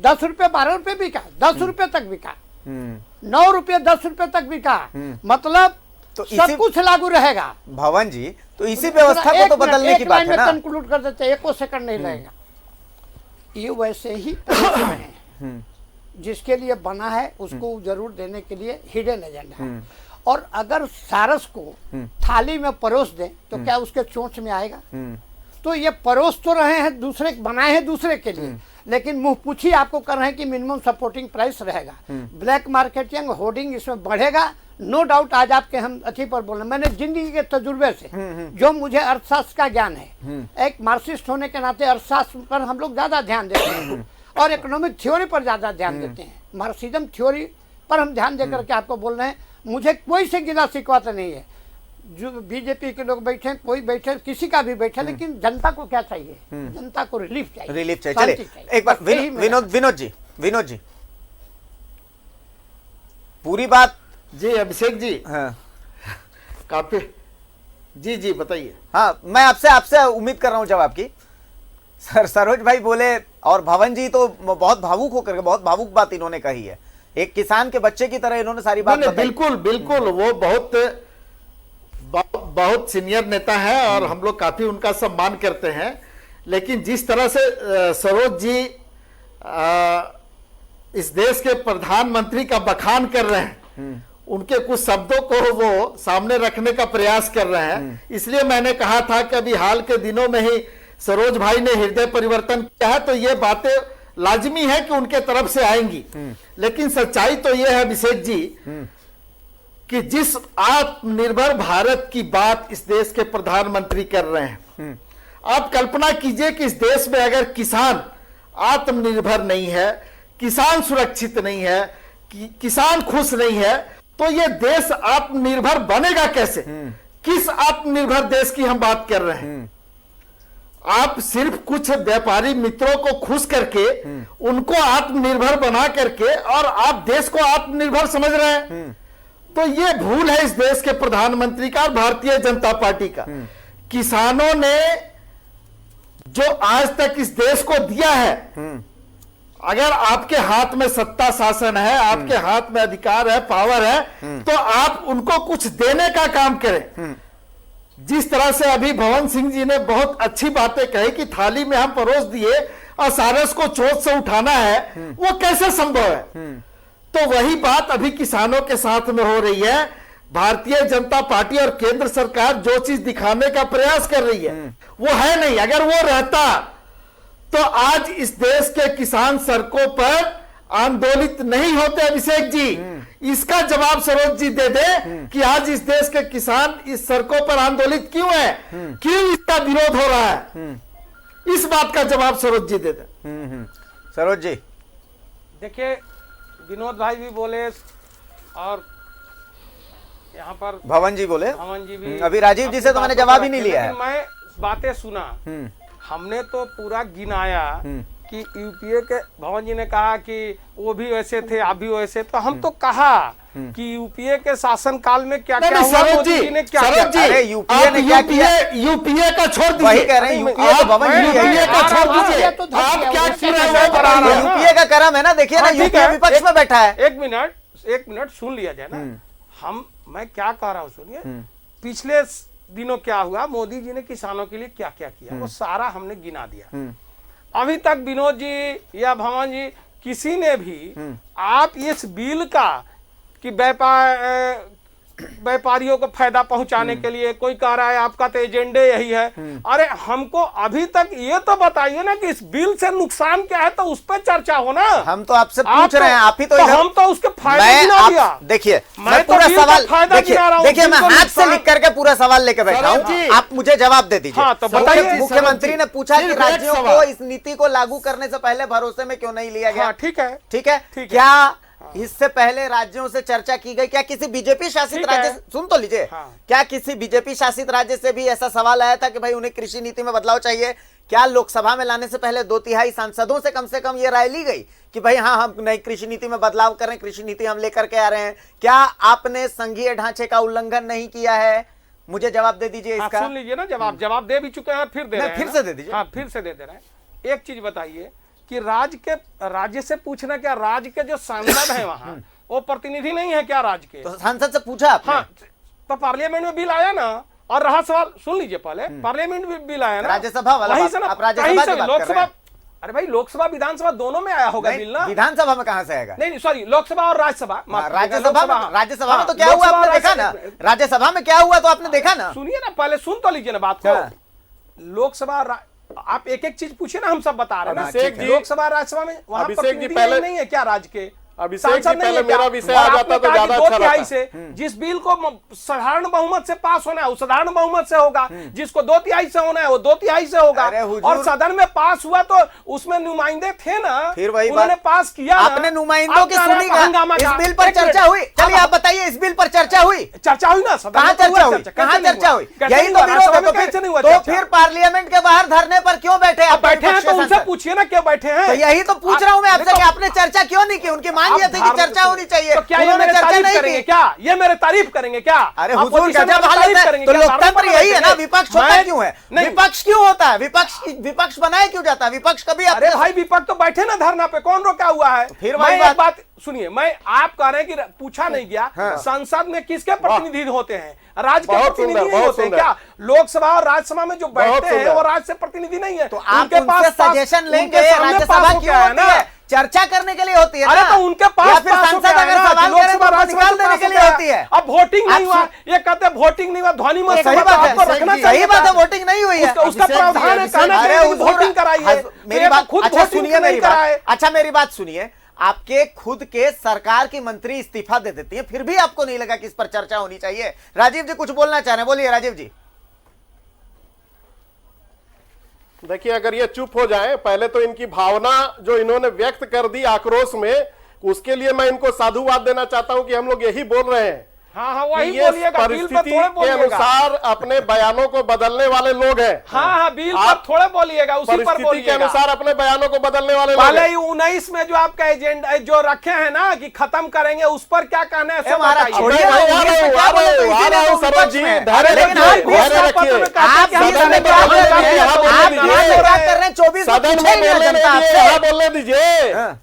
10 रुपये 12 रुपये बिका, 10 रुपये तक बिका, 9 रुपये 10 रुपये तक बिका। मतलब तो सब कुछ लागू रहेगा। भवन जी, तो इसी व्यवस्था को तो बदलने की बात है ना। कंक्लूड कर देते, 1 सेकंड नहीं लगेगा। ये वैसे ही है जिसके लिए बना है उसको जरूर देने के लिए हिडन एजेंडा है। और अगर सारस को थाली में परोस दें तो क्या उसके चोंच में आएगा? तो ये परोस तो रहे हैं, दूसरे बनाए हैं दूसरे के लिए, लेकिन मुंह पूछी आपको कर रहे हैं कि मिनिमम सपोर्टिंग प्राइस रहेगा। ब्लैक मार्केटिंग होर्डिंग इसमें बढ़ेगा, नो डाउट। आज आपके हम अच्छी पर बोल रहे हैं, मैंने जिंदगी के तजुर्बे से जो मुझे अर्थशास्त्र का ज्ञान है, एक मार्क्सिस्ट होने के नाते अर्थशास्त्र पर हम लोग ज्यादा ध्यान देते हैं और इकोनॉमिक थ्योरी पर ज्यादा ध्यान देते हैं। मार्क्सिज्म थ्योरी पर हम ध्यान देकर के आपको बोल रहे हैं। मुझे कोई से गिला शिकवा तो नहीं है, जो बीजेपी के लोग बैठे, कोई बैठे, किसी का भी बैठे, लेकिन जनता को क्या चाहिए? जनता को रिलीफ चाहिए, रिलीफ चाहिए। चलिए एक बार विनोद जी पूरी बात जी अभिषेक जी। हाँ काफी जी बताइए। हाँ, मैं आपसे उम्मीद कर रहा हूं जवाब की। सरोज भाई बोले और भवन जी तो बहुत भावुक होकर के, बहुत भावुक बात इन्होंने कही है, एक किसान के बच्चे की तरह इन्होंने सारी बात बताई। बिल्कुल वो बहुत सीनियर नेता है और हम लोग काफी उनका सम्मान करते हैं, लेकिन जिस तरह से सरोज जी इस देश के प्रधानमंत्री का बखान कर रहे हैं, उनके कुछ शब्दों को वो सामने रखने का प्रयास कर रहे हैं, इसलिए मैंने कहा था कि अभी हाल के दिनों में ही सरोज भाई ने हृदय परिवर्तन किया है, तो ये बातें लाजमी है कि उनके तरफ से आएंगी। लेकिन सच्चाई तो यह है अभिषेक जी कि जिस आत्मनिर्भर भारत की बात इस देश के प्रधानमंत्री कर रहे हैं, आप कल्पना कीजिए कि इस देश में अगर किसान आत्मनिर्भर नहीं है, किसान सुरक्षित नहीं है, किसान खुश नहीं है, तो यह देश आत्मनिर्भर बनेगा कैसे? किस आत्मनिर्भर देश की हम बात कर रहे हैं? आप सिर्फ कुछ व्यापारी मित्रों को खुश करके उनको आत्मनिर्भर बना करके और आप देश को आत्मनिर्भर समझ रहे हैं, तो ये भूल है इस देश के प्रधानमंत्री का और भारतीय जनता पार्टी का। किसानों ने जो आज तक इस देश को दिया है, अगर आपके हाथ में सत्ता शासन है, आपके हाथ में अधिकार है, पावर है, तो आप उनको कुछ देने का काम करें। जिस तरह से अभी भवन सिंह जी ने बहुत अच्छी बातें कही कि थाली में हम परोस दिए और सारस को चोट से उठाना है, वो कैसे संभव है? तो वही बात अभी किसानों के साथ में हो रही है। भारतीय जनता पार्टी और केंद्र सरकार जो चीज दिखाने का प्रयास कर रही है वो है नहीं। अगर वो रहता तो आज इस देश के किसान सड़कों पर आंदोलित नहीं होते। अभिषेक जी, इसका जवाब सरोज जी दे दे कि आज इस देश के किसान इस सड़कों पर आंदोलित क्यों है, क्यों इसका विरोध हो रहा है, इस बात का जवाब सरोज जी दे दे। सरोज जी देखिए, विनोद भाई भी बोले और यहाँ पर भवन जी बोले, भवन जी भी, अभी राजीव जी से तो मैंने जवाब ही नहीं लिया है। मैं बातें सुना, हमने तो पूरा गिनाया कि यूपीए के, भवन जी ने कहा कि वो भी वैसे थे, आप भी वैसे, तो हम तो कहा कि यूपीए के शासन काल में क्या क्या हुआ, मोदी जी ने क्या क्या किया। अरे यूपीए ने क्या किया? यूपीए का छोड़ दीजिए, वही कह रहे हैं, यूपीए तो भवन जी यूपीए का छोड़ दीजिए, आप क्या कर रहे हैं? यूपीए का करम है ना, देखिए ना, यूपीए विपक्ष में बैठा है। एक मिनट सुन लिया जाए ना। मैं क्या कह रहा हूँ सुनिए, पिछले दिनों क्या हुआ, मोदी जी ने किसानों के लिए क्या क्या किया, वो सारा हमने गिना दिया। अभी तक विनोद जी या भवन जी किसी ने भी आप इस बिल का कि व्यापारियों को फायदा पहुंचाने के लिए, कोई कह रहा है आपका तो एजेंडे यही है, अरे हमको अभी तक ये तो बताइए ना कि इस बिल से नुकसान क्या है, तो उस पर चर्चा हो ना। हम तो आपसे पूछ रहे हैं, आप ही तो हम तो उसके फायदे गिना दिया। देखिए मैं पूरा तो सवाल देखिए मैं हाथ से नुकसान- लिख करके पूरा सवाल लेके बैठा हूँ, आप मुझे जवाब दे दीजिए। हाँ, तो बताइए। मुख्यमंत्री ने पूछा कि सिर्फ एक राज्यों को सवाल। इस नीति को लागू करने से पहले भरोसे में क्यों नहीं लिया गया? हाँ, ठीक है। ठीक है, ठीक है। क्या इससे पहले राज्यों से चर्चा की गई? क्या किसी बीजेपी शासित ठीक है। राज्य, सुन तो लीजिए, हाँ। क्या किसी बीजेपी शासित राज्य से भी ऐसा सवाल आया था कि भाई उन्हें कृषि नीति में बदलाव चाहिए? क्या लोकसभा में लाने से पहले 2/3 सांसदों से कम ये राय ली गई कि भाई हाँ, हम नई कृषि नीति में बदलाव करें, कृषि नीति हम लेकर के आ रहे हैं? क्या आपने संघीय ढांचे का उल्लंघन नहीं किया है? मुझे जवाब दे दीजिए इसका। सुन लीजिए ना, जवाब दे भी चुके हैं, फिर दे रहे हैं। फिर से दे दीजिए। हाँ, फिर से दे रहे हैं। एक चीज बताइए कि राज्य से पूछना, क्या राज्य के जो सांसद हैं वहां वो प्रतिनिधि नहीं है क्या राज्य के? तो सांसद से पूछा आपने? हाँ, तो पार्लियामेंट में बिल आया ना, और रहा सवाल, सुन लीजिए पहले, पार्लियामेंट में बिल आया ना, राज्यसभा वाला वहीं बात, से ना, आप राज्यसभा कहीं की से बात कर लोकसभा, रहे हैं। अरे भाई लोकसभा विधानसभा दोनों में आया होगा बिल ना। विधानसभा में कहां से आएगा? नहीं सॉरी, लोकसभा और राज्यसभा। राज्यसभा में तो क्या हुआ आपने देखा ना? राज्यसभा में क्या हुआ तो आपने देखा ना? सुनिए ना, पहले सुन तो लीजिए ना बात को। लोकसभा आप एक एक चीज पूछिए ना, हम सब बता रहे हैं अभिषेक ना। जी, लोकसभा राज्यसभा में वहां अभिषेक जी, प्रतिनिधि पहले नहीं है क्या राज्य के? अभिषेक जी, सांसद नहीं पहले है क्या? मेरा विषय और आ आपने जाता तो कहा कि ज्यादा दो अच्छा तिहाई रहता। से जिस बिल को साधारण बहुमत से पास होना है वो साधारण बहुमत से होगा, जिसको 2/3 से होना है वो 2/3 से होगा। अरे हुजूर, और सदन में पास हुआ तो उसमें नुमाइंदे थे ना, फिर वही उन्होंने बात। पास किया ना। आपने नुमाइंदों अब की कह रहे हैं सुनी हंगामा इस था। बिल पर एक चर्चा मिनट। हुई? चलिए आप बताइए, इस बिल पर चर्चा हुई? चर्चा हुई ना, सदन कहाँ में तो चर्चा हुआ हुई? कैसे कहाँ नहीं चर्चा हुआ? हुई? कैसे यही नहीं तो हुआ? विरोध है। राज्यसभा तो में कैसे नहीं हुआ फिर चर्चा? पार्लियामेंट के बाहर धरने पर क्यों बैठे? अब आपके बैठे हैं विपक्ष तो के उनसे सांसद? पूछिए ना क्यों बैठे हैं। तो यही तो पूछ रहा हूं मैं आपसे कि आपने चर्चा क्यों नहीं की? उनकी मांग ये थी कि चर्चा होनी चाहिए, तो क्या ये उन्होंने मेरे चर्चा तारीफ नहीं करेंगे की। क्या? ये मेरे तारीफ करेंगे क्या? अरे आप हुजूर opposition गजब में हालत तारीफ है। करेंगे तो क्या? लोकतंत्र बार-बार यही है ना, बैठेंगे। विपक्ष होता मैं- क्यों है? नहीं। विपक्ष क्यों होता है? विपक्ष बनाया क्यों जाता है? विपक्ष कभी अरे अपने भाई विपक्ष तो बैठे ना धरना पे, कौन रोका हुआ है? फिर मैं वही एक बात- बात सुनिए, मैं आप कह रहे हैं कि पूछा नहीं गया, संसद में किसके प्रतिनिधि होते हैं? राज्य के बहुत प्रतिनिधि सुंदर, नहीं बहुत होते हैं सुंदर। क्या? लोकसभा और राज्यसभा में जो बैठते हैं सुंदर। वो राज्य से प्रतिनिधि नहीं है। तो आप उनसे सजेशन लेंगे, राज्यसभा क्यों होती है? चर्चा करने के लिए होती है अरे ना। तो उनके पास या फिर पास हो सांसद गया है अगर ना, सवाल कि करें तो लोकसभा उनको निकाल देने के लिए होती है। अब वोटिंग नहीं आप हुआ, ये कहते हैं वोटिंग नहीं हुआ, ध्वनि मत सही समझो, बात आपको है, रखना सही चाहिए बात है, था। वोटिंग नहीं हुई है। उसका प्रावधान है, कहना अरे चाहिए कि हुजूर, वोटिंग कराइए। मेरी बात खुद अच्छा वोटिंग सुनिए, नहीं मेरी कराए। बात अच्छा मेरी बात सुनिए। आपके खुद के सरकार की मंत्री इस्तीफा दे देती है, फिर भी आपको नहीं लगा कि इस पर चर्चा होनी चाहिए? राजीव जी कुछ बोलना चाह रहे हैं, बोलिए राजीव जी। देखिए, अगर ये चुप हो जाए, पहले तो इनकी भावना जो इन्होंने व्यक्त कर दी आक्रोश में, उसके लिए मैं इनको साधुवाद देना चाहता हूं कि हम लोग यही बोल रहे हैं हाँ हाँ कि वही ये बोलिएगा, बिल पर परिस्थिति थोड़े के बोलिएगा। अनुसार अपने बयानों को बदलने वाले लोग हैं। हाँ बिल पर आप थोड़े बोलिएगा, उसी पर परिस्थिति के बोलिएगा। अनुसार अपने बयानों को बदलने वाले लोग पहले हैं। 19 में जो आपका एजेंडा जो रखे हैं ना कि खत्म करेंगे, उस पर क्या कहना है? हमारा बताइए। छोड़िए भाई, ना, आ 19 रहा में हूं, क्या आ बोले रहा तो हूं, इसीलिए तो सरोज विपक्ष जी, में। धैर्य लेकिन रखिए, आप धैर्य घोषणा पत्र रखिए। में कहते हैं कि आप हम सदन में क्या बोलने बोले दीजिए, यहाँ बोलने आप दीजिए। यहाँ से बात कर रहे हैं, 24 में सदन पूछा में ही नहीं बोलने जनता दीजिए, आपसे। यहाँ बोलने दीजिए। हाँ।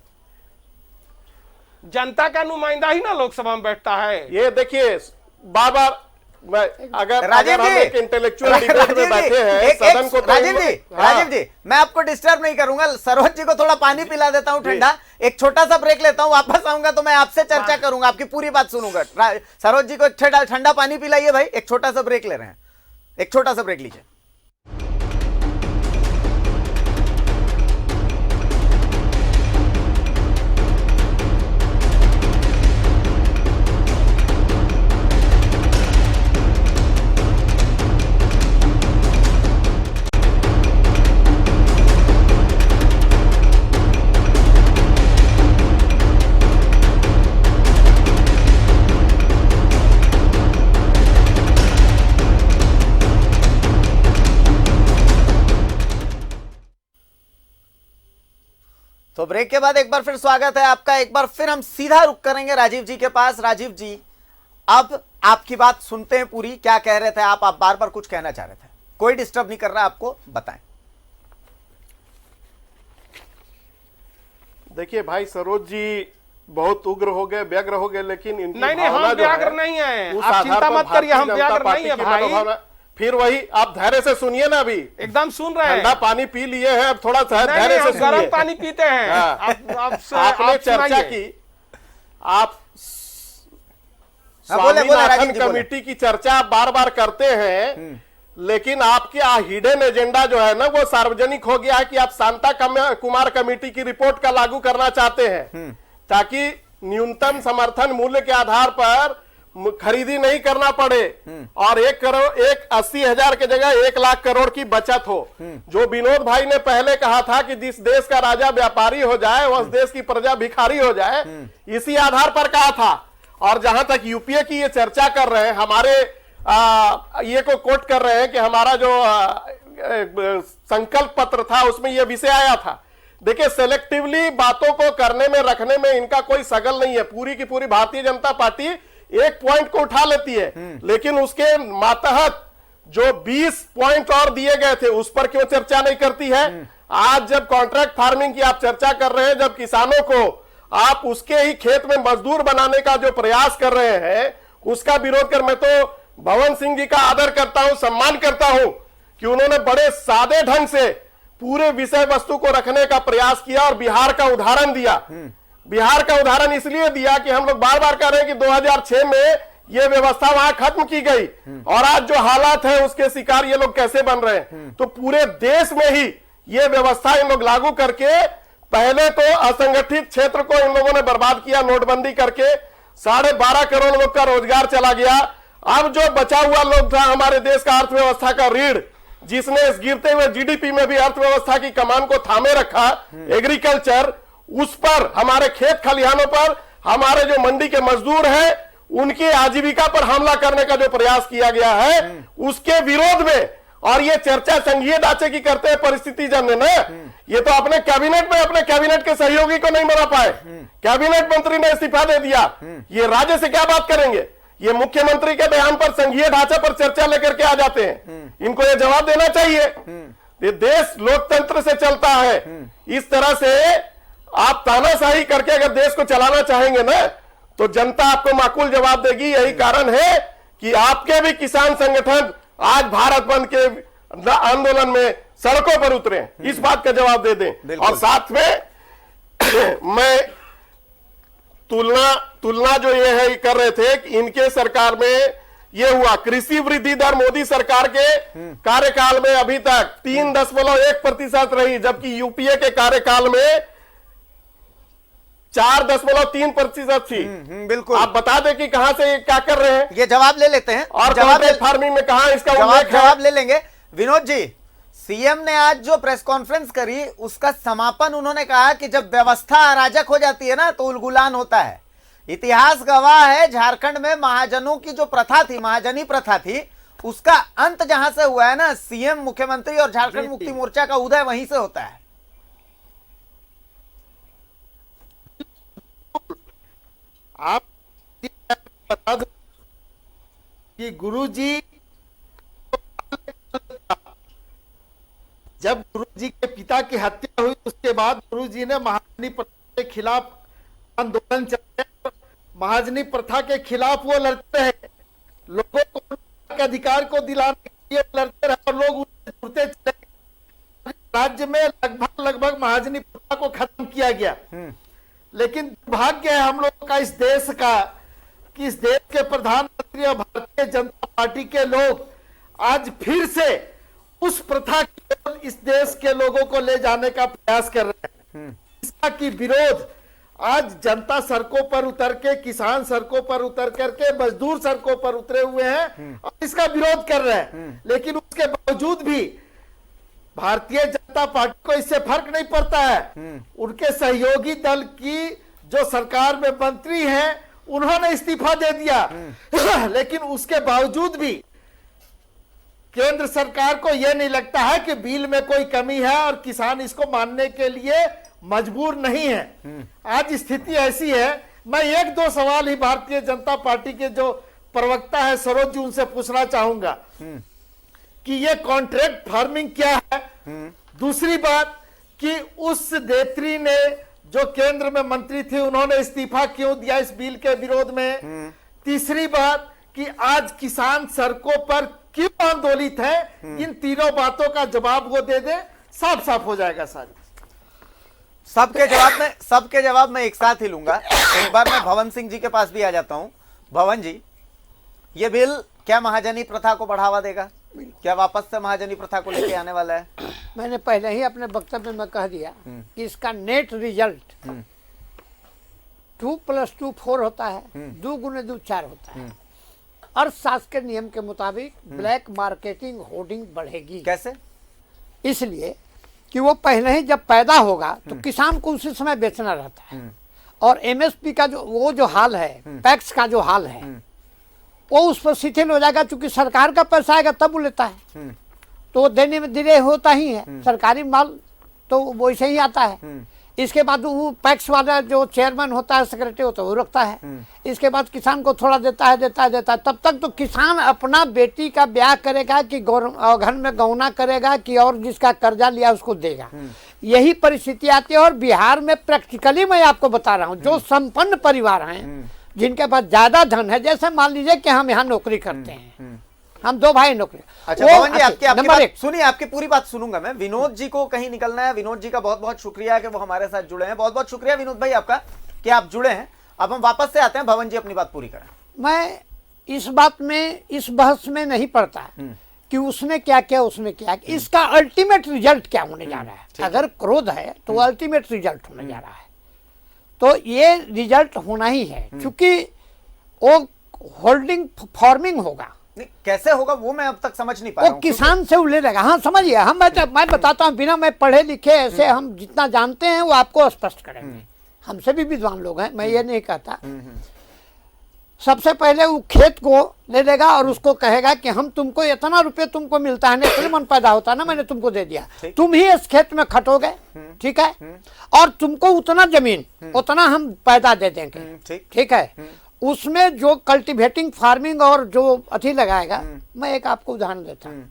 जनता का नुमाइंदा ही ना लोकसभा में बैठता है। ये देखिए, बार बार अगर राजीव हम जी, एक इंटेलेक्चुअल डिबेट में बैठे हैं, सदन को तो राजीव जी, हाँ। राजीव जी, मैं आपको डिस्टर्ब नहीं करूंगा। सरोज जी को थोड़ा पानी पिला देता हूं ठंडा, एक छोटा सा ब्रेक लेता हूं, वापस आऊंगा तो मैं आपसे चर्चा करूंगा, आपकी पूरी बात सुनूंगा। सरोज जी को एक ठंडा पानी पिलाइए भाई, एक छोटा सा ब्रेक ले रहे हैं, एक छोटा सा ब्रेक लीजिए। तो ब्रेक के बाद एक बार फिर स्वागत है आपका। एक बार फिर हम सीधा रुक करेंगे राजीव जी के पास। राजीव जी, अब आपकी बात सुनते हैं पूरी, क्या कह रहे थे आप बार बार कुछ कहना चाह रहे थे, कोई डिस्टर्ब नहीं कर रहा आपको, बताएं। देखिए भाई, सरोज जी बहुत उग्र हो गए, व्यग्र हो गए, लेकिन इनकी नहीं, भावना हम जो है, व्यग्र नहीं हैं। उस आप आधार चिंता पर मत करिए, हम भारतीय व्यग्र जनता पार्टी नहीं है की भाई। मनोभावना- फिर वही, आप धैर्य से सुनिए ना। अभी एकदम सुन रहे ठंडा हैं। पानी पी लिए हैं, अब थोड़ा सा नहीं, धैर्य हम से गर्म सुनिए। पानी पीते हैं। हाँ। आपने चर्चा सुनाइए। की, आप हाँ, बोले, बोले, राजीव स्वामीनाथन जी, बोले। कमेटी की चर्चा आप बार बार करते हैं, लेकिन आपके हिडन एजेंडा जो है ना, वो सार्वजनिक हो गया है कि आप शांता कुमार कमेटी की रिपोर्ट का लागू करना चाहते हैं, ताकि न्यूनतम समर्थन मूल्य के आधार पर खरीदी नहीं करना पड़े और 80,000 के जगह 1 लाख करोड़ की बचत हो। जो विनोद भाई ने पहले कहा था कि जिस देश का राजा व्यापारी हो जाए, उस देश की प्रजा भिखारी हो जाए, इसी आधार पर कहा था। और जहां तक यूपीए की ये चर्चा कर रहे हैं, हमारे ये को कोट कर रहे हैं कि हमारा जो संकल्प पत्र था उसमें यह विषय आया था। देखिए, सेलेक्टिवली बातों को करने में रखने में इनका कोई सगल नहीं है। पूरी की पूरी भारतीय जनता पार्टी एक पॉइंट को उठा लेती है, लेकिन उसके मातहत जो 20 पॉइंट और दिए गए थे उस पर क्यों चर्चा नहीं करती है? आज जब कॉन्ट्रैक्ट फार्मिंग की आप चर्चा कर रहे हैं, जब किसानों को आप उसके ही खेत में मजदूर बनाने का जो प्रयास कर रहे हैं, उसका विरोध कर, मैं तो भवन सिंह जी का आदर करता हूं, सम्मान करता हूं कि उन्होंने बड़े सादे ढंग से पूरे विषय वस्तु को रखने का प्रयास किया और बिहार का उदाहरण दिया। बिहार का उदाहरण इसलिए दिया कि हम लोग बार बार कह रहे हैं कि 2006 में ये व्यवस्था वहां खत्म की गई और आज जो हालात है उसके शिकार ये लोग कैसे बन रहे हैं। तो पूरे देश में ही ये व्यवस्था इन लोग लागू करके पहले तो असंगठित क्षेत्र को इन लोगों ने बर्बाद किया, नोटबंदी करके 12.5 करोड़ लोग का रोजगार चला गया। अब जो बचा हुआ लोग था हमारे देश का अर्थव्यवस्था का रीढ़, जिसने इस गिरते हुए जीडीपी में भी अर्थव्यवस्था की कमान को थामे रखा, एग्रीकल्चर, उस पर, हमारे खेत खलिहानों पर, हमारे जो मंडी के मजदूर हैं उनकी आजीविका पर हमला करने का जो प्रयास किया गया है उसके विरोध में, और ये चर्चा संघीय ढांचे की करते हैं परिस्थिति जन्य न, ये तो अपने कैबिनेट में अपने कैबिनेट के सहयोगी को नहीं बना पाए, कैबिनेट मंत्री ने इस्तीफा दे दिया, ये राज्य से क्या बात करेंगे। ये मुख्यमंत्री के बयान पर संघीय ढांचा पर चर्चा लेकर के आ जाते हैं, इनको ये जवाब देना चाहिए। ये देश लोकतंत्र से चलता है, इस तरह से आप तानाशाही करके अगर देश को चलाना चाहेंगे ना तो जनता आपको माकूल जवाब देगी। यही कारण है कि आपके भी किसान संगठन आज भारत बंद के आंदोलन में सड़कों पर उतरे, इस बात का जवाब दे दें। और साथ में मैं तुलना जो ये है कर रहे थे कि इनके सरकार में ये हुआ, कृषि वृद्धि दर मोदी सरकार के कार्यकाल में अभी तक 3.1% रही, जबकि यूपीए के कार्यकाल में 4.3% थी। बिल्कुल। आप बता दें कि कहां से क्या कर रहे हैं, ये जवाब ले लेते हैं और जवाब फार्मिंग में कहा इसका उल्लेख है। जवाब ले लेंगे। विनोद जी, सीएम ने आज जो प्रेस कॉन्फ्रेंस करी उसका समापन उन्होंने कहा कि जब व्यवस्था अराजक हो जाती है ना तो उलगुलान होता है। इतिहास गवाह है, झारखंड में महाजनों की जो प्रथा थी, महाजनी प्रथा थी, उसका अंत जहां से हुआ है ना, सीएम, मुख्यमंत्री और झारखंड मुक्ति मोर्चा का उदय वहीं से होता है। आप बता दो कि गुरुजी, जब गुरुजी के पिता की हत्या हुई उसके बाद गुरुजी ने महाजनी प्रथा के खिलाफ आंदोलन चलाया। महाजनी प्रथा के खिलाफ वो लड़ते रहे, लोगों को उनके अधिकार को दिलाने के लिए लड़ते रहे और लोग उनसे जुड़ते चले। राज्य में लगभग महाजनी प्रथा को खत्म किया गया। लेकिन दुर्भाग्य है हम लोग का, इस देश का, कि इस देश के प्रधानमंत्री और भारतीय जनता पार्टी के लोग आज फिर से उस प्रथा की ओर इस देश के लोगों को ले जाने का प्रयास कर रहे हैं। इसका की विरोध आज जनता सड़कों पर उतर के, किसान सड़कों पर उतर करके, मजदूर सड़कों पर उतरे हुए हैं और इसका विरोध कर रहे हैं। लेकिन उसके बावजूद भी भारतीय जनता पार्टी को इससे फर्क नहीं पड़ता है। उनके सहयोगी दल की जो सरकार में मंत्री हैं उन्होंने इस्तीफा दे दिया। लेकिन उसके बावजूद भी केंद्र सरकार को यह नहीं लगता है कि बिल में कोई कमी है और किसान इसको मानने के लिए मजबूर नहीं है। आज स्थिति ऐसी है, मैं 1-2 सवाल ही भारतीय जनता पार्टी के जो प्रवक्ता है सरोज जी उनसे पूछना चाहूंगा कि ये कॉन्ट्रैक्ट फार्मिंग क्या है। दूसरी बात कि उस नेत्री ने जो केंद्र में मंत्री थी उन्होंने इस्तीफा क्यों दिया इस बिल के विरोध में। तीसरी बात कि आज किसान सड़कों पर क्यों आंदोलित है। इन तीनों बातों का जवाब वो दे दे, साफ साफ हो जाएगा सारी। सबके जवाब में एक साथ ही लूंगा। एक बार मैं भवन सिंह जी के पास भी आ जाता हूं। भवन जी, ये बिल क्या महाजनी प्रथा को बढ़ावा देगा? क्या वापस से महाजनी प्रथा को लेके आने वाला है? मैंने पहले ही अपने वक्तव्य में कह दिया कि इसका नेट रिजल्ट 2 + 2 4 होता है, 2 × 2 4 होता है। अर्थशास्त्र के नियम के मुताबिक ब्लैक मार्केटिंग होर्डिंग बढ़ेगी। कैसे? इसलिए कि वो पहले ही जब पैदा होगा तो किसान को उसी समय बेचना रहता है, और एमएसपी का जो हाल है, पैक्स का जो हाल है, वो उस पर शिथिल हो जाएगा। चूंकि सरकार का पैसा आएगा तब वो लेता है, तो देने में डिले होता ही है। सरकारी माल तो वैसे ही आता है। इसके बाद वो पैक्स वाला जो चेयरमैन होता है, सेक्रेटरी होता है, वो रखता है। इसके बाद किसान को थोड़ा देता है। तब तक तो किसान अपना बेटी का ब्याह करेगा कि घर में गौना करेगा कि और जिसका कर्जा लिया उसको देगा। यही परिस्थिति आती है। और बिहार में प्रैक्टिकली मैं आपको बता रहा हूँ, जो संपन्न परिवार हैं, जिनके पास ज्यादा धन है, जैसे मान लीजिए कि हम यहाँ नौकरी करते हैं, हम 2 भाई नौकरी। अच्छा भवन जी, आपकी बात सुनिए, आपकी पूरी बात सुनूंगा मैं। विनोद जी को कहीं निकलना है। विनोद जी का बहुत बहुत शुक्रिया कि वो हमारे साथ जुड़े हैं। बहुत बहुत शुक्रिया विनोद भाई आपका कि आप जुड़े हैं। अब हम वापस से आते हैं। भवन जी अपनी बात पूरी करें। मैं इस बात में, इस बहस में नहीं पड़ता कि उसने क्या किया, उसने क्या किया। इसका अल्टीमेट रिजल्ट क्या होने जा रहा है। अगर क्रोध है तो अल्टीमेट रिजल्ट होने जा रहा है। तो ये रिजल्ट होना ही है, क्योंकि वो होल्डिंग फार्मिंग होगा। नहीं, कैसे होगा वो मैं अब तक समझ नहीं पा रहा वो हूं। किसान से उले रहेगा। हाँ समझिए, हम मैं बताता हूँ, बिना मैं पढ़े लिखे ऐसे हम जितना जानते हैं वो आपको स्पष्ट करेंगे। हमसे भी विद्वान लोग हैं, मैं ये नहीं कहता। सबसे पहले वो खेत को ले लेगा और उसको कहेगा कि हम तुमको इतना रुपये तुमको मिलता है, नेचुरल मन पैदा होता है ना, मैंने तुमको दे दिया, तुम ही इस खेत में खटोगे, ठीक है, और तुमको उतना जमीन उतना हम पैदा दे देंगे, ठीक है। उसमें जो कल्टीवेटिंग फार्मिंग और जो अथी लगाएगा, मैं एक आपको उदाहरण देता हूँ।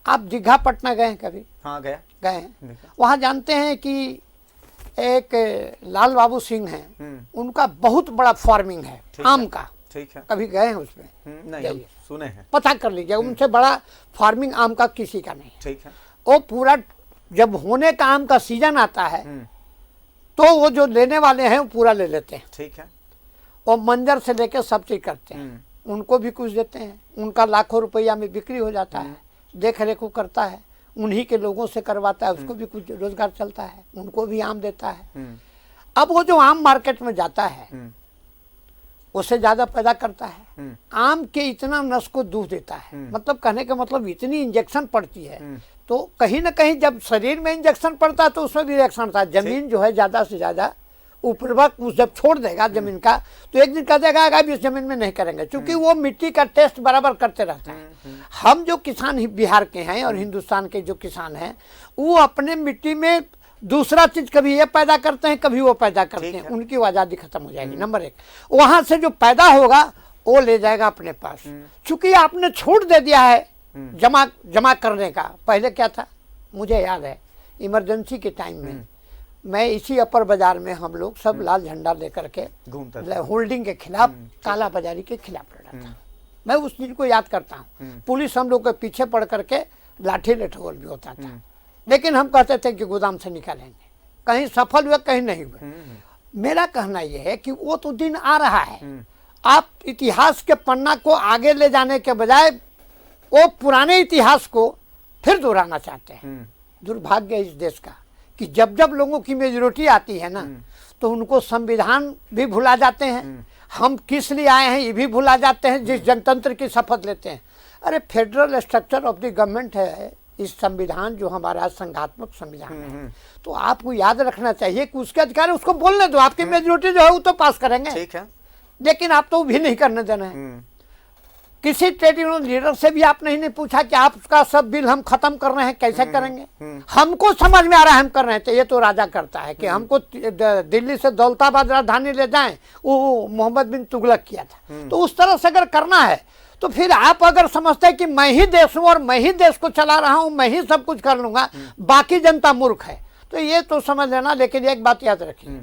आप दीघा पटना गए हैं कभी? हाँ गए हैं। वहाँ जानते हैं कि एक लाल बाबू सिंह हैं, उनका बहुत बड़ा फार्मिंग है आम का। ठीक है। कभी गए हैं उसमें? नहीं, सुने हैं। पता कर लीजिए, उनसे बड़ा फार्मिंग आम का किसी का नहीं। ठीक है। वो पूरा जब होने का आम का सीजन आता है तो वो जो लेने वाले हैं वो पूरा ले लेते हैं। ठीक है। वो मंजर से लेकर सब चीज करते हैं, उनको भी कुछ देते हैं। उनका लाखों रुपया में बिक्री हो जाता है, देख रेख को करता है, उन्हीं के लोगों से करवाता है, उसको भी कुछ रोजगार चलता है, उनको भी आम देता है। अब वो जो आम मार्केट में जाता है उससे ज्यादा पैदा करता है। आम के इतना नस को दूध देता है, मतलब कहने का मतलब इतनी इंजेक्शन पड़ती है, तो कहीं ना कहीं जब शरीर में इंजेक्शन पड़ता है तो उसमें भी रिएक्शन होता है। जमीन जो है ज्यादा से ज्यादा उर्वरक जब छोड़ देगा जमीन का, तो एक दिन कह देगा अभी इस जमीन में नहीं करेंगे, क्योंकि वो मिट्टी का टेस्ट बराबर करते रहता है। हम जो किसान बिहार के हैं और हिंदुस्तान के जो किसान हैं, वो अपने मिट्टी में दूसरा चीज कभी ये पैदा करते हैं, कभी वो पैदा करते हैं, उनकी आजादी खत्म हो जाएगी। नंबर एक, वहां से जो पैदा होगा वो ले जाएगा अपने पास। चूंकि आपने छूट दे दिया है जमा करने का। पहले क्या था, मुझे याद है इमरजेंसी के टाइम में मैं इसी अपर बाजार में हम लोग सब लाल झंडा लेकर के घूमते, होल्डिंग के खिलाफ, काला बाजारी के खिलाफ लड़ा था। मैं उस चीज को याद करता हूँ। पुलिस हम लोग के पीछे पड़ करके लाठी लठोल भी होता था, लेकिन हम कहते थे कि गोदाम से निकालेंगे। कहीं सफल हुए, कहीं नहीं हुए। मेरा कहना यह है कि वो तो दिन आ रहा है। आप इतिहास के पन्ना को आगे ले जाने के बजाय वो पुराने इतिहास को फिर दोहराना चाहते हैं। दुर्भाग्य इस देश का कि जब जब लोगों की मेजोरिटी आती है ना, तो उनको संविधान भी भुला जाते हैं, हम किस लिए आए हैं ये भी भुला जाते हैं, जिस जनतंत्र की शपथ लेते हैं। अरे federal structure of the government है इस संविधान, जो हमारा संघात्मक संविधान है। तो आपको याद रखना चाहिए कि उसके अधिकार उसको बोलने दो, आपकी मेजोरिटी जो है वो तो पास करेंगे, ठीक है, लेकिन आप तो भी नहीं करने देना है। किसी ट्रेड यूनियन लीडर से भी आपने नहीं पूछा कि आपका सब बिल हम खत्म कर रहे हैं, कैसे करेंगे। हमको समझ में आ रहा है हम कर रहे हैं, तो ये तो राजा करता है कि हमको दिल्ली से दौलताबाद राजधानी ले जाएं, वो मोहम्मद बिन तुगलक किया था। तो उस तरह से अगर करना है तो फिर आप अगर समझते हैं कि मैं ही देश हूं और मैं ही देश को चला रहा हूं, मैं ही सब कुछ कर लूंगा, बाकी जनता मूर्ख है, तो ये तो समझ लेना। लेकिन एक बात याद रखिए,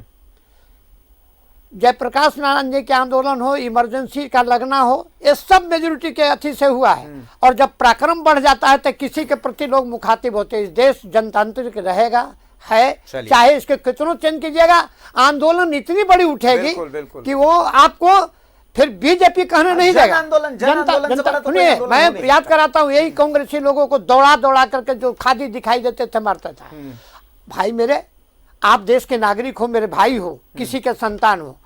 जयप्रकाश नारायण जी के आंदोलन हो, इमरजेंसी का लगना हो, ये सब मेजोरिटी के अथी से हुआ है। और जब पराक्रम बढ़ जाता है तो किसी के प्रति लोग मुखातिब होते हैं। इस देश जनतांत्रिक रहेगा है, चाहे इसके कितनों चेंज कीजिएगा, आंदोलन इतनी बड़ी उठेगी कि वो आपको फिर बीजेपी कहने नहीं देगा। जनता मैं याद कराता हूँ, यही कांग्रेसी लोगों को दौड़ा दौड़ा करके जो खादी दिखाई देते थे मारता था। भाई मेरे, आप देश के नागरिक हो, मेरे भाई हो, किसी के संतान हो,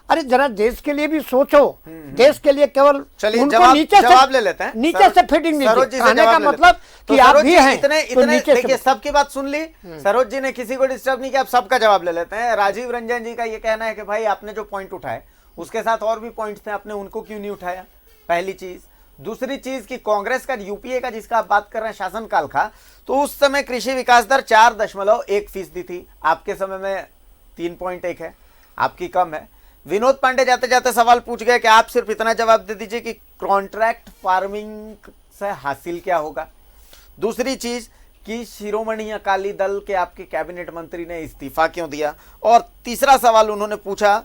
अरे जरा देश के लिए भी सोचो। देश के लिए केवल उनको जवाब ले लेते हैं, नीचे से फिटिंग नहीं कहने का मतलब कि आप भी हैं। इतने देखिए, सबकी बात सुन ली, सरोज जी ने किसी को डिस्टर्ब नहीं किया, आप सबका जवाब ले लेते हैं। राजीव रंजन जी का ये कहना है कि भाई आपने जो पॉइंट उठाए उसके साथ और भी पॉइंट्स थे, आपने उनको क्यों नहीं उठाया, पहली चीज। दूसरी चीज कि कांग्रेस का, यूपीए का जिसका आप बात कर रहे हैं शासनकाल का, तो उस समय कृषि विकास दर 4.1% थी, आपके समय में 3.1 है, आपकी कम है। विनोद पांडे जाते जाते सवाल पूछ गए कि आप सिर्फ इतना जवाब दे दीजिए कि कॉन्ट्रैक्ट फार्मिंग से हासिल क्या होगा। दूसरी चीज कि शिरोमणि अकाली दल के आपके कैबिनेट मंत्री ने इस्तीफा क्यों दिया। और तीसरा सवाल उन्होंने पूछा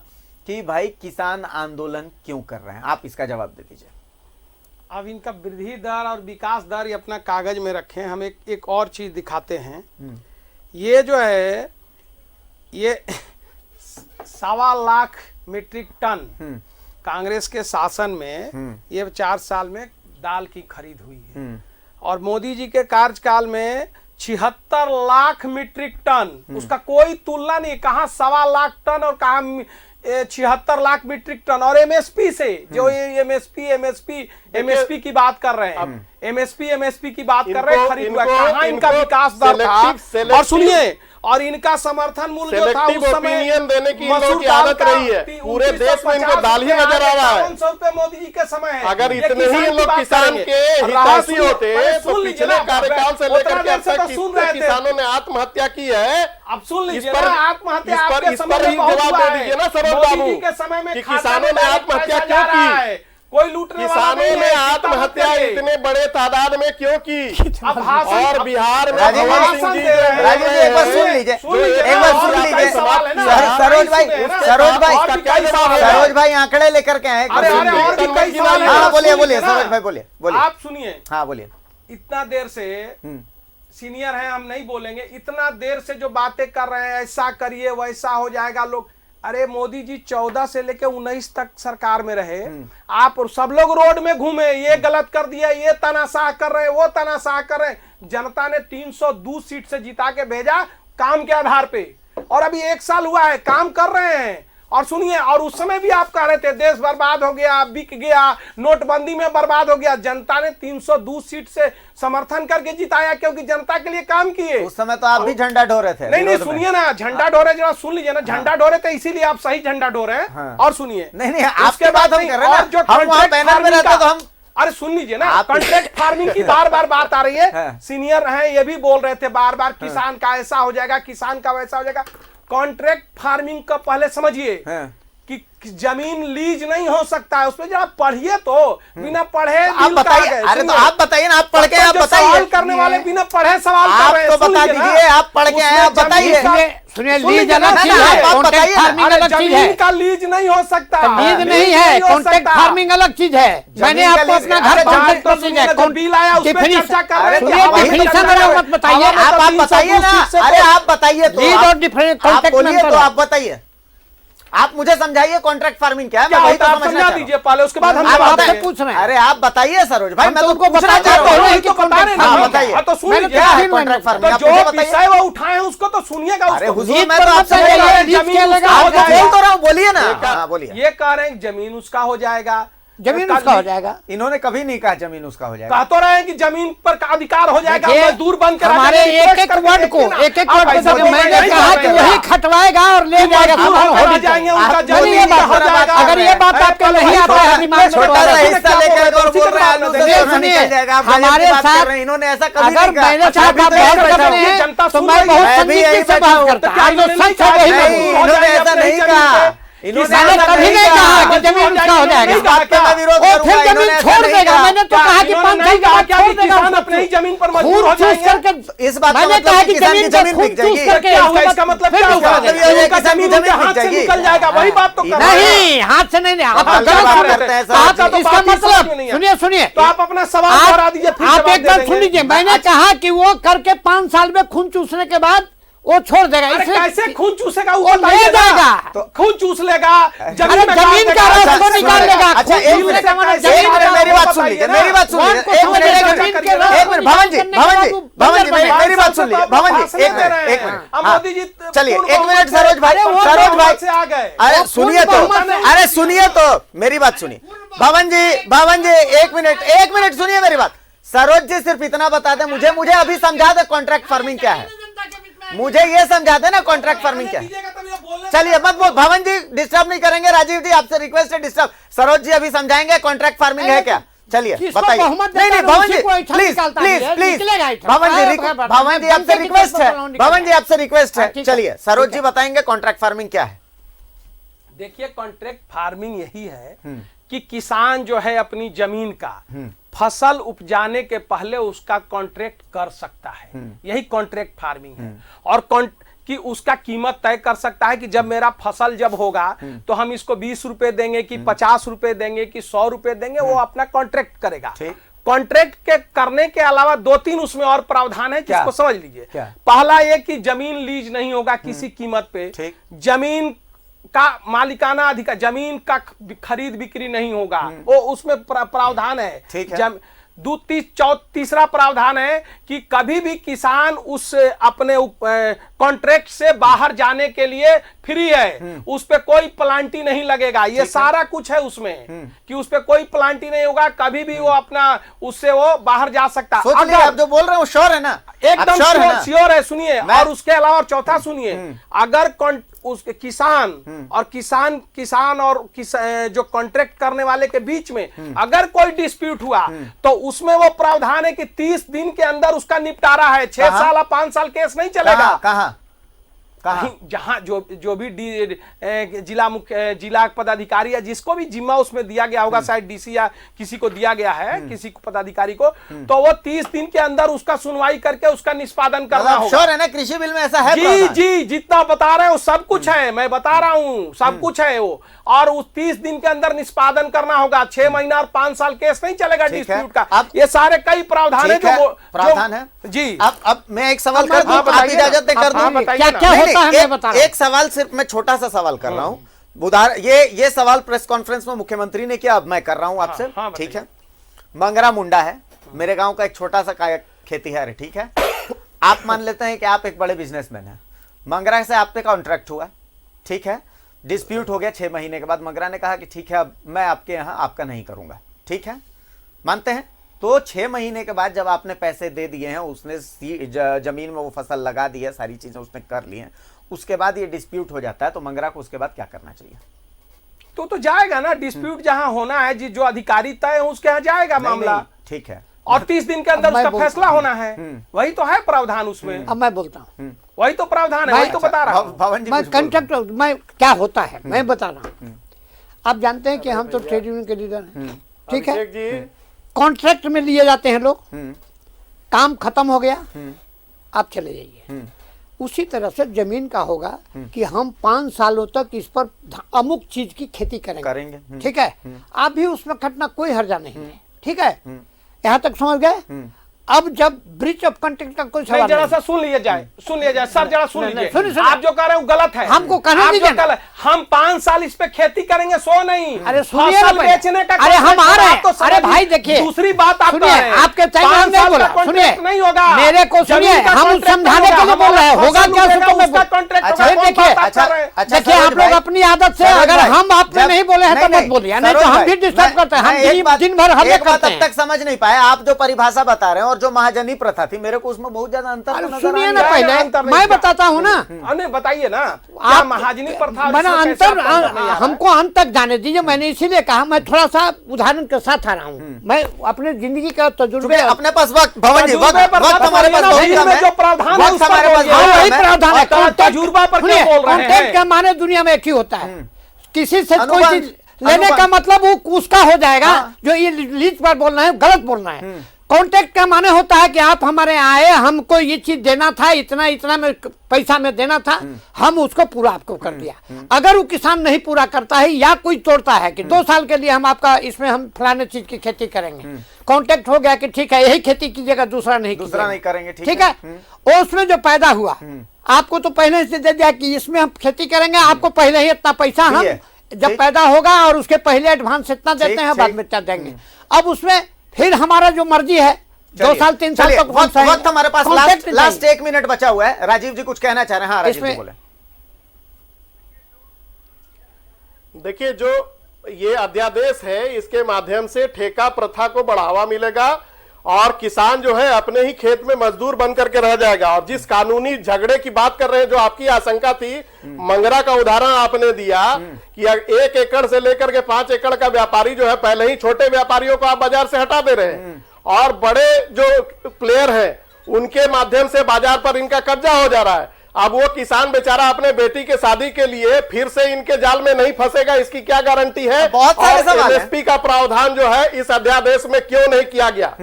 कि भाई किसान आंदोलन क्यों कर रहे हैं, आप इसका जवाब दे दीजिए। अब इनका वृद्धि दर और विकास दर ये अपना कागज में रखें, हम एक और चीज दिखाते हैं। ये जो है ये 1.25 लाख मीट्रिक टन कांग्रेस के शासन में ये 4 साल में दाल की खरीद हुई है और मोदी जी के कार्यकाल में 76 लाख मीट्रिक टन, उसका कोई तुलना नहीं, कहाँ 1.25 लाख टन और कहाँ 76 लाख मीट्रिक टन। और एमएसपी से जो ये एमएसपी की बात कर रहे हैं, एमएसपी की बात कर रहे हैं, खरीद हुआ, कहाँ इनका विकास दर था। और सुनिए, और इनका समर्थन मूल्य जो था उस समय देने की इन लोगों की आदत रही है, पूरे देश में इनको दाल ही नजर आ रहा है। 500 रुपए मोदी जी के समय है। अगर इतने ही लोग किसान के हितैषी होते तो पिछले कार्यकाल से लेकर के अब तक कितने किसानों ने आत्महत्या की है। अब सुन लीजिए ना, आत्महत्या आपके समय में जवाब दे दीजिए ना सरोज बाबू के समय में कि किसानों ने आत्महत्या क्यों की, कोई लूटने वाला नहीं किसानों है, ने आत्महत्या इतने बड़े तादाद में क्यों की। अब भाषण, और बिहार में राजीव भगवान सिंह जी राजीव जी एक बार सुन लीजिए, एक बार सुन लीजिए। सरोज भाई आंकड़े लेकर के आए। अरे और भी कई सवाल हैं। हाँ बोलिए सरोज भाई बोलिए। आप सुनिए, हाँ बोलिए। इतना देर से सीनियर हैं, हम नहीं बोलेंगे, इतना देर से जो बातें कर रहे हैं, ऐसा करिए वैसा हो जाएगा लोग। अरे मोदी जी 14 से लेकर 19 तक सरकार में रहे, आप सब लोग रोड में घूमे, ये गलत कर दिया, ये तानाशाह कर रहे, वो तानाशाह कर रहे। जनता ने 302 सीट से जिता के भेजा काम के आधार पे, और अभी 1 साल हुआ है, काम कर रहे हैं। और सुनिए, और उस समय भी आप कह रहे थे देश बर्बाद हो गया, बिक गया, नोटबंदी में बर्बाद हो गया। जनता ने 302 सीट से समर्थन करके जिताया, क्योंकि जनता के लिए काम किए। उस समय तो आप भी झंडा ढो रहे थे। नहीं सुनिए ना, झंडा ढो रहे, जरा सुन लीजिए ना, झंडा ढो रहे थे इसीलिए आप सही झंडा ढो रहे हैं। और सुनिए, नहीं आपके बात हम कर रहे हैं, जो हम वहां पैनल में रहते तो हम, अरे सुन लीजिए ना, कॉन्ट्रैक्ट फार्मिंग की बार बार बात आ रही है। सीनियर हैं, ये भी बोल रहे थे बार बार, किसान का ऐसा हो जाएगा, किसान का वैसा हो जाएगा। कॉन्ट्रैक्ट फार्मिंग का पहले समझिए कि जमीन लीज नहीं हो सकता है, उसमें जरा पढ़िए तो, बिना पढ़े आप बताइए। अरे तो आप बताइए ना, आप पढ़ के आप बताइए। सवाल करने वाले बिना पढ़े सवाल कर रहे हैं, आप तो बता दीजिए, आप पढ़ के आए, आप बताइए। सुनिए, लीज अलग चीज है, कॉन्ट्रैक्ट फार्मिंग अलग चीज है। जमीन का लीज नहीं हो सकता, लीज नहीं है, कॉन्ट्रैक्ट फार्मिंग अलग चीज है। मैंने आपको अपना घर कॉन्ट्रैक्ट कर चीज है, बिल आया उस पे चर्चा कर रहे थे। डिफिनेशन मत बताइए, आप बताइए ना। अरे आप बताइए तो, लीज और डिफरेंट आप कॉन्ट्रैक्ट बोलिए तो, आप बताइए, आप मुझे समझाइए कॉन्ट्रैक्ट फार्मिंग क्या है। मैं वही तो समझना दीजिए पहले, उसके बाद हम आपसे पूछ रहे हैं। अरे आप बताइए सरोज भाई, मैं तो तुमको पूछना बता चाह रहा हूँ। तो बता रहे हैं, बताइए। तो सुन लीजिए, क्या है कॉन्ट्रैक्ट फार्मिंग, आप जो मुझे बताइए। विषय वो उठाए हैं उसको तो सुनिएगा। अरे हुजूर, लीज मैं पर तो मत आपसे जाइए, बोल रहा हूँ, लीज जमीन क्या लगा? आपको बोल तो रहा हूँ, बोलिए ना। हाँ बोलिए। ये कह रहे हैं जमीन उसका हो जाएगा, जमीन उसका हो जाएगा। इन्होंने कभी नहीं कहा जमीन उसका हो जाएगा। कह तो रहे हैं कि जमीन पर का अधिकार हो जाएगा, देखिए, मजदूर बन कर हमारे एक एक वर्ड को मैंने कहा कि वही खटवाएगा और ले जाएगा सामान हो जाएंगे, उनका चलिए ये बात हो जाएगा। अगर ये बात आपको नहीं आता है, दिमाग में छोटा सा हिस्सा लेकर और बोल रहे हैं आलू से सुनिए, सोना निकल जाएगा। आप हमारे बात कर साथ रहे हैं, इन्होंने ऐसा कभी अगर नहीं कहा। मेरे साथ आप बहस करते हैं तो मैं बहुत संजीदगी से बात करता हूँ। आज जो सच है वही मैं नहीं, बोलूँ। इन्होंने ऐसा नहीं कहा। इन्होंने मैंने ऐसा कभी नहीं कहा कि जमीन उसका हो जाएगा। इस बात का मैं विरोध वो करूंगा। फिर जमीन इन्होंने ऐसा छोड़ नहीं देगा। कहा। मैंने तो कहा कि 5 साल के बाद छोड़ देगा। किसान अपने ही जमीन पर मजबूर हो खून चूस जाएंगे। करके इस बात का मैंने मतलब कहा कि कि किसान की जमीन जमीन खून बिक चूस जाएगी। करके क्या होगा, इसका मतलब फिर क्या दूसरा होगा? देगा। मतलब ये उनका किसान की जमीन जमीन उनके हाथ बिक से जाएगी। निकल जाएगा, वही बात तो कर रहे हैं। नहीं, हाथ से नहीं, आप आप गलत बात करते करते हैं, हैं। सर। आप तो इसका बात ही समझ में मतलब नहीं सुनिए सुनिए, तो आप अपना सवाल दोहरा दीजिए, फिर आप जवाब एक दे बार देंगे। सुन लीजिए। मैंने कहा कि वो करके 5 साल में खून चूसने के बाद वो छोड़ देगा। अरे इसलिए कैसे खून चूसेगा? वो वो ले जाएगा। तो खून चूस लेगा, अरे जमीन में जमीन का काट देगा। रस को निकाल लेगा। अच्छा, खून एक चूसने मिनट, का मतलब एक जमीन मिनट, का मेरी रस बात को सुन लीजिए, बताइए मेरी बात सुन ना। लीजिए। कौन को एक समझ मिनट, लेगा? एक जमीन मिनट, के रस एक को मिनट, निकाल भवन जी, करने के भवन बाद जी, वो भवन जी, बंजर मेरी बात सुन लीजिए। भवन जी, एक मिनट, एक मिनट। अब हाँ, मोदी जी चलिए पूर्ण एक मिनट बहुमत सरोज भाई, से- वो सरोज भाई बहुमत से आ गए। अरे वो सुनिए तो, पूर्ण बहुमत से- अरे सुनिए तो, मेरी बात सुनिए। भवन जी, एक मिनट सुनिए मेरी बात। सरोज जी सिर्फ इतना बता दे मुझे अभी समझा दे कॉन्ट्रैक्ट फार्मिंग क्या है। मुझे ये समझा दे ना कॉन्ट्रैक्ट फार्मिंग क्या है। चलिए मत बोल, भवन जी डिस्टर्ब नहीं करेंगे। राजीव जी आपसे रिक्वेस्ट है डिस्टर्ब। सरोज जी अभी समझाएंगे कॉन्ट्रैक्ट फार्मिंग है क्या। चलिए किसको बताइए। बहुमत देता नहीं है, भवन उसी जी को ऐठन प्लीज निकालता प्लीज है, प्लीज निकलेगा ऐठन। भवन जी भवन जी आपसे रिक्वेस्ट है, भवन जी आपसे रिक्वेस्ट है। ठीक है। चलिए सरोज जी बताएंगे कॉन्ट्रैक्ट फार्मिंग क्या है। देखिए, कॉन्ट्रैक्ट फार्मिंग यही है कि किसान जो है अपनी जमीन का फसल उपजाने के पहले उसका कॉन्ट्रैक्ट कर सकता है, यही कॉन्ट्रैक्ट फार्मिंग है। और कि उसका कीमत तय कर सकता है कि जब मेरा फसल जब होगा तो हम इसको 20 रुपए देंगे कि 50 रुपए देंगे कि 100 रुपए देंगे, वो अपना कॉन्ट्रैक्ट करेगा। कॉन्ट्रैक्ट के करने के अलावा 2-3 उसमें और प्रावधान है जिसको समझ लीजिए। पहला ये कि जमीन लीज नहीं होगा किसी कीमत पे। जमीन का मालिकाना अधिकार, जमीन का खरीद बिक्री नहीं होगा, वो उसमें प्रावधान है। ठीक है। तीसरा प्रावधान है कि कभी भी किसान उस अपने कॉन्ट्रैक्ट से बाहर जाने के लिए फ्री है, उस पे कोई प्लांटी नहीं लगेगा। ये सारा कुछ है उसमें कि उस पे कोई प्लांटी नहीं होगा, कभी भी वो अपना उससे वो बाहर जा सकता। अगर आप जो बोल रहे हो श्योर है ना? एकदम श्योर है। सुनिए, और उसके अलावा चौथा सुनिए, अगर उसके किसान और जो कॉन्ट्रैक्ट करने वाले के बीच में अगर कोई डिस्प्यूट हुआ तो उसमें वो प्रावधान है कि 30 दिन के अंदर उसका निपटारा है। 6 साल 5 साल केस नहीं चलेगा। कहां जहां जो भी जिला पदाधिकारी या जिसको भी जिम्मा उसमें दिया गया होगा, शायद डीसी या किसी को दिया गया है, किसी को पदाधिकारी को, तो वो 30 दिन के अंदर उसका सुनवाई करके उसका निष्पादन करना होगा। श्योर है ना? कृषि बिल में ऐसा है? जी, जितना बता रहे हो सब कुछ है, मैं बता रहा हूं, सब कुछ है वो। और उस 30 दिन के अंदर निष्पादन करना होगा। 6 महीना और 5 साल केस नहीं चलेगा डिस्प्यूट का। ये सारे कई प्रावधान है जो प्रावधान है जी। अब मैं एक सवाल कर दूं, आप इजाजत दे कर दूं? क्या होता है मैं बता रहा हूं। एक सवाल सिर्फ मैं छोटा सा सवाल कर रहा हूं। उदाहरण ये सवाल प्रेस कॉन्फ्रेंस में मुख्यमंत्री ने किया, अब मैं कर रहा हूं आपसे। ठीक है, मंगरा मुंडा है, मेरे गांव का एक छोटा सा खेतीहर है। ठीक है, आप मान लेते हैं कि आप एक बड़े बिजनेसमैन हैं, मंगरा से आप पे कॉन्ट्रैक्ट हुआ। ठीक है, डिस्प्यूट हो गया 6 महीने के बाद, मंगरा ने कहा कि ठीक है अब मैं आपके यहाँ आपका नहीं करूंगा। ठीक है, मानते हैं। तो 6 महीने के बाद जब आपने पैसे दे दिए हैं, उसने जमीन में वो फसल लगा दी है, सारी चीजें उसने कर ली हैं, उसके बाद ये डिस्प्यूट हो जाता है, तो मंगरा को उसके बाद क्या करना चाहिए? तो जाएगा ना, डिस्प्यूट जहां होना है, जो अधिकारी तय है उसके यहाँ जाएगा मामला। ठीक है, और 30 दिन के अंदर उसका फैसला होना है। वही तो है प्रावधान उसमें। अब मैं बोलता हूँ, वही तो प्रावधान है, वही तो बता रहा हूँ। भवन जी मैं कंट्रैक्ट में क्या होता है मैं बता रहा हूँ। आप जानते हैं कि हम तो ट्रेड यूनियन के लीडर हैं। ठीक है, कॉन्ट्रैक्ट में लिए जाते हैं लोग, काम खत्म हो गया, आप चले जाइए। उसी तरह से जमीन का होगा कि हम 5 सालों तक इस पर अमुक चीज की खेती करेंगे। ठीक है, आप भी उसमें खटना कोई हर्जा नहीं है। ठीक है, यहाँ तक समझ गए? अब जब ब्रीच ऑफ कॉन्ट्रैक्ट का कोई सवाल जरा सा सुन लिया जाए सर, जरा सुन लीजिए। आप जो कह रहे हो गलत है, हमको कहना दीजिए ना। हम 5 साल इस पे खेती करेंगे, सो नहीं। अरे सुनिए ना, बेचने का, अरे हम आ रहे हैं। तो अरे भाई देखिए, दूसरी बात आप सुनिए, आपके टाइम में नहीं बोला, सुनिए नहीं होगा, मेरे को सुनिए, हम समझाने के लिए बोल रहे हैं, होगा क्या देखिए, आप लोग अपनी आदत से, अगर हम आपने नहीं बोले हैं तो मत बोलिए, नहीं तो हम भी डिस्टर्ब करते हैं। हम दिन भर हल्ले करते हैं। तब तक समझ नहीं पाया आप जो परिभाषा बता रहे हैं और जो महाजनी प्रथा थी, मेरे को उसमें बहुत ज्यादा अंतर सुनिए ना, पहले मैं बताता हूँ ना। बताइए ना, आप महाजनी प्रथा मैंने अंतर, हमको अंत तक जाने दीजिए। मैंने इसीलिए कहा, मैं थोड़ा सा उदाहरण के साथ आ रहा हूँ। मैं अपने जिंदगी का तजुर्बे, अपने पास वक्त, भवन जी वक्त हमारे पास बहुत कम है, जो प्रावधान है हमारे पास वही प्रावधान है। तजुर्बा पर क्या बोल रहे हैं? कॉन्ट्रैक्ट के माने दुनिया में एक ही होता है, किसी से कोई चीज लेने का मतलब वो उसका हो जाएगा। जो ये लीज पर बोलना है गलत बोलना है। कॉन्ट्रैक्ट का माने होता है कि आप हमारे आए, हमको ये चीज देना था, इतना इतना में पैसा में देना था, हम उसको पूरा आपको कर दिया। अगर वो किसान नहीं पूरा करता है या कोई तोड़ता है कि 2 साल के लिए हम आपका इसमें हम फलाने चीज की खेती करेंगे, कॉन्ट्रैक्ट हो गया कि ठीक है यही खेती कीजिएगा, दूसरा नहीं करेंगे। ठीक है, और उसमें जो पैदा हुआ आपको तो पहले से दे दिया कि इसमें हम खेती करेंगे, आपको पहले ही इतना पैसा हम जब पैदा होगा और उसके पहले एडवांस इतना देते हैं, बाद में इतना देंगे। अब उसमें फिर हमारा जो मर्जी है 2 साल 3 साल तक वक्त हमारे पास लास्ट 1 मिनट बचा हुआ है। राजीव जी कुछ कहना चाह रहे हैं? हाँ, राजीव जी बोले। देखिए, जो ये अध्यादेश है इसके माध्यम से ठेका प्रथा को बढ़ावा मिलेगा और किसान जो है अपने ही खेत में मजदूर बन करके रह जाएगा। और जिस कानूनी झगड़े की बात कर रहे हैं, जो आपकी आशंका थी, मंगरा का उदाहरण आपने दिया कि 1 एकड़ से लेकर के 5 एकड़ का व्यापारी जो है, पहले ही छोटे व्यापारियों को आप बाजार से हटा दे रहे हैं और बड़े जो प्लेयर हैं उनके माध्यम से बाजार पर इनका कब्जा हो जा रहा है। अब वो किसान बेचारा अपने बेटी के शादी के लिए फिर से इनके जाल में नहीं फंसेगा, इसकी क्या गारंटी है? बहुत सारे सवाल हैं। एमएसपी का प्रावधान जो है इस अध्यादेश में क्यों नहीं किया गया?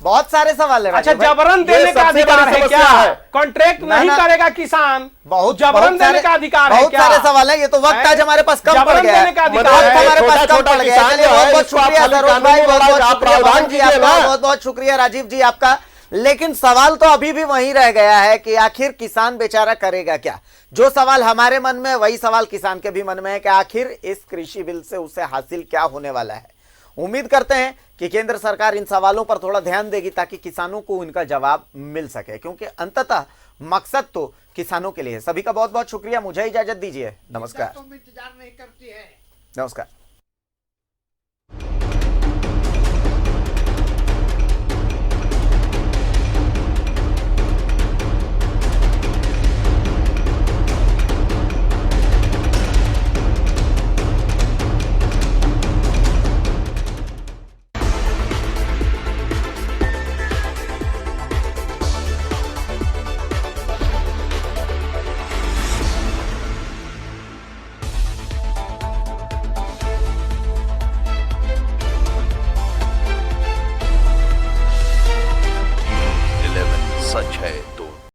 बहुत सारे सवाल है। अच्छा, जबरन देने का अधिकार है क्या? कॉन्ट्रैक्ट नहीं करेगा किसान, बहुत जबरन देने का अधिकार है क्या? बहुत सारे सवाल है। ये तो वक्त आज हमारे पास कम पड़ गया है, हमारे पास कम पड़ गया है। बहुत बहुत शुक्रिया सरोज भाई, बहुत बहुत शुक्रिया भवन जी आपका, बहुत बहुत शुक्रिया राजीव जी आपका। लेकिन सवाल तो अभी भी वही रह गया है कि आखिर किसान बेचारा करेगा क्या। जो सवाल हमारे मन में वही सवाल किसान के भी मन में है कि आखिर इस कृषि बिल से उसे हासिल क्या होने वाला है। उम्मीद करते हैं कि केंद्र सरकार इन सवालों पर थोड़ा ध्यान देगी ताकि किसानों को इनका जवाब मिल सके, क्योंकि अंततः मकसद तो किसानों के लिए है। सभी का बहुत बहुत शुक्रिया, मुझे इजाजत दीजिए, नमस्कार। इंतजार नहीं करती है। नमस्कार।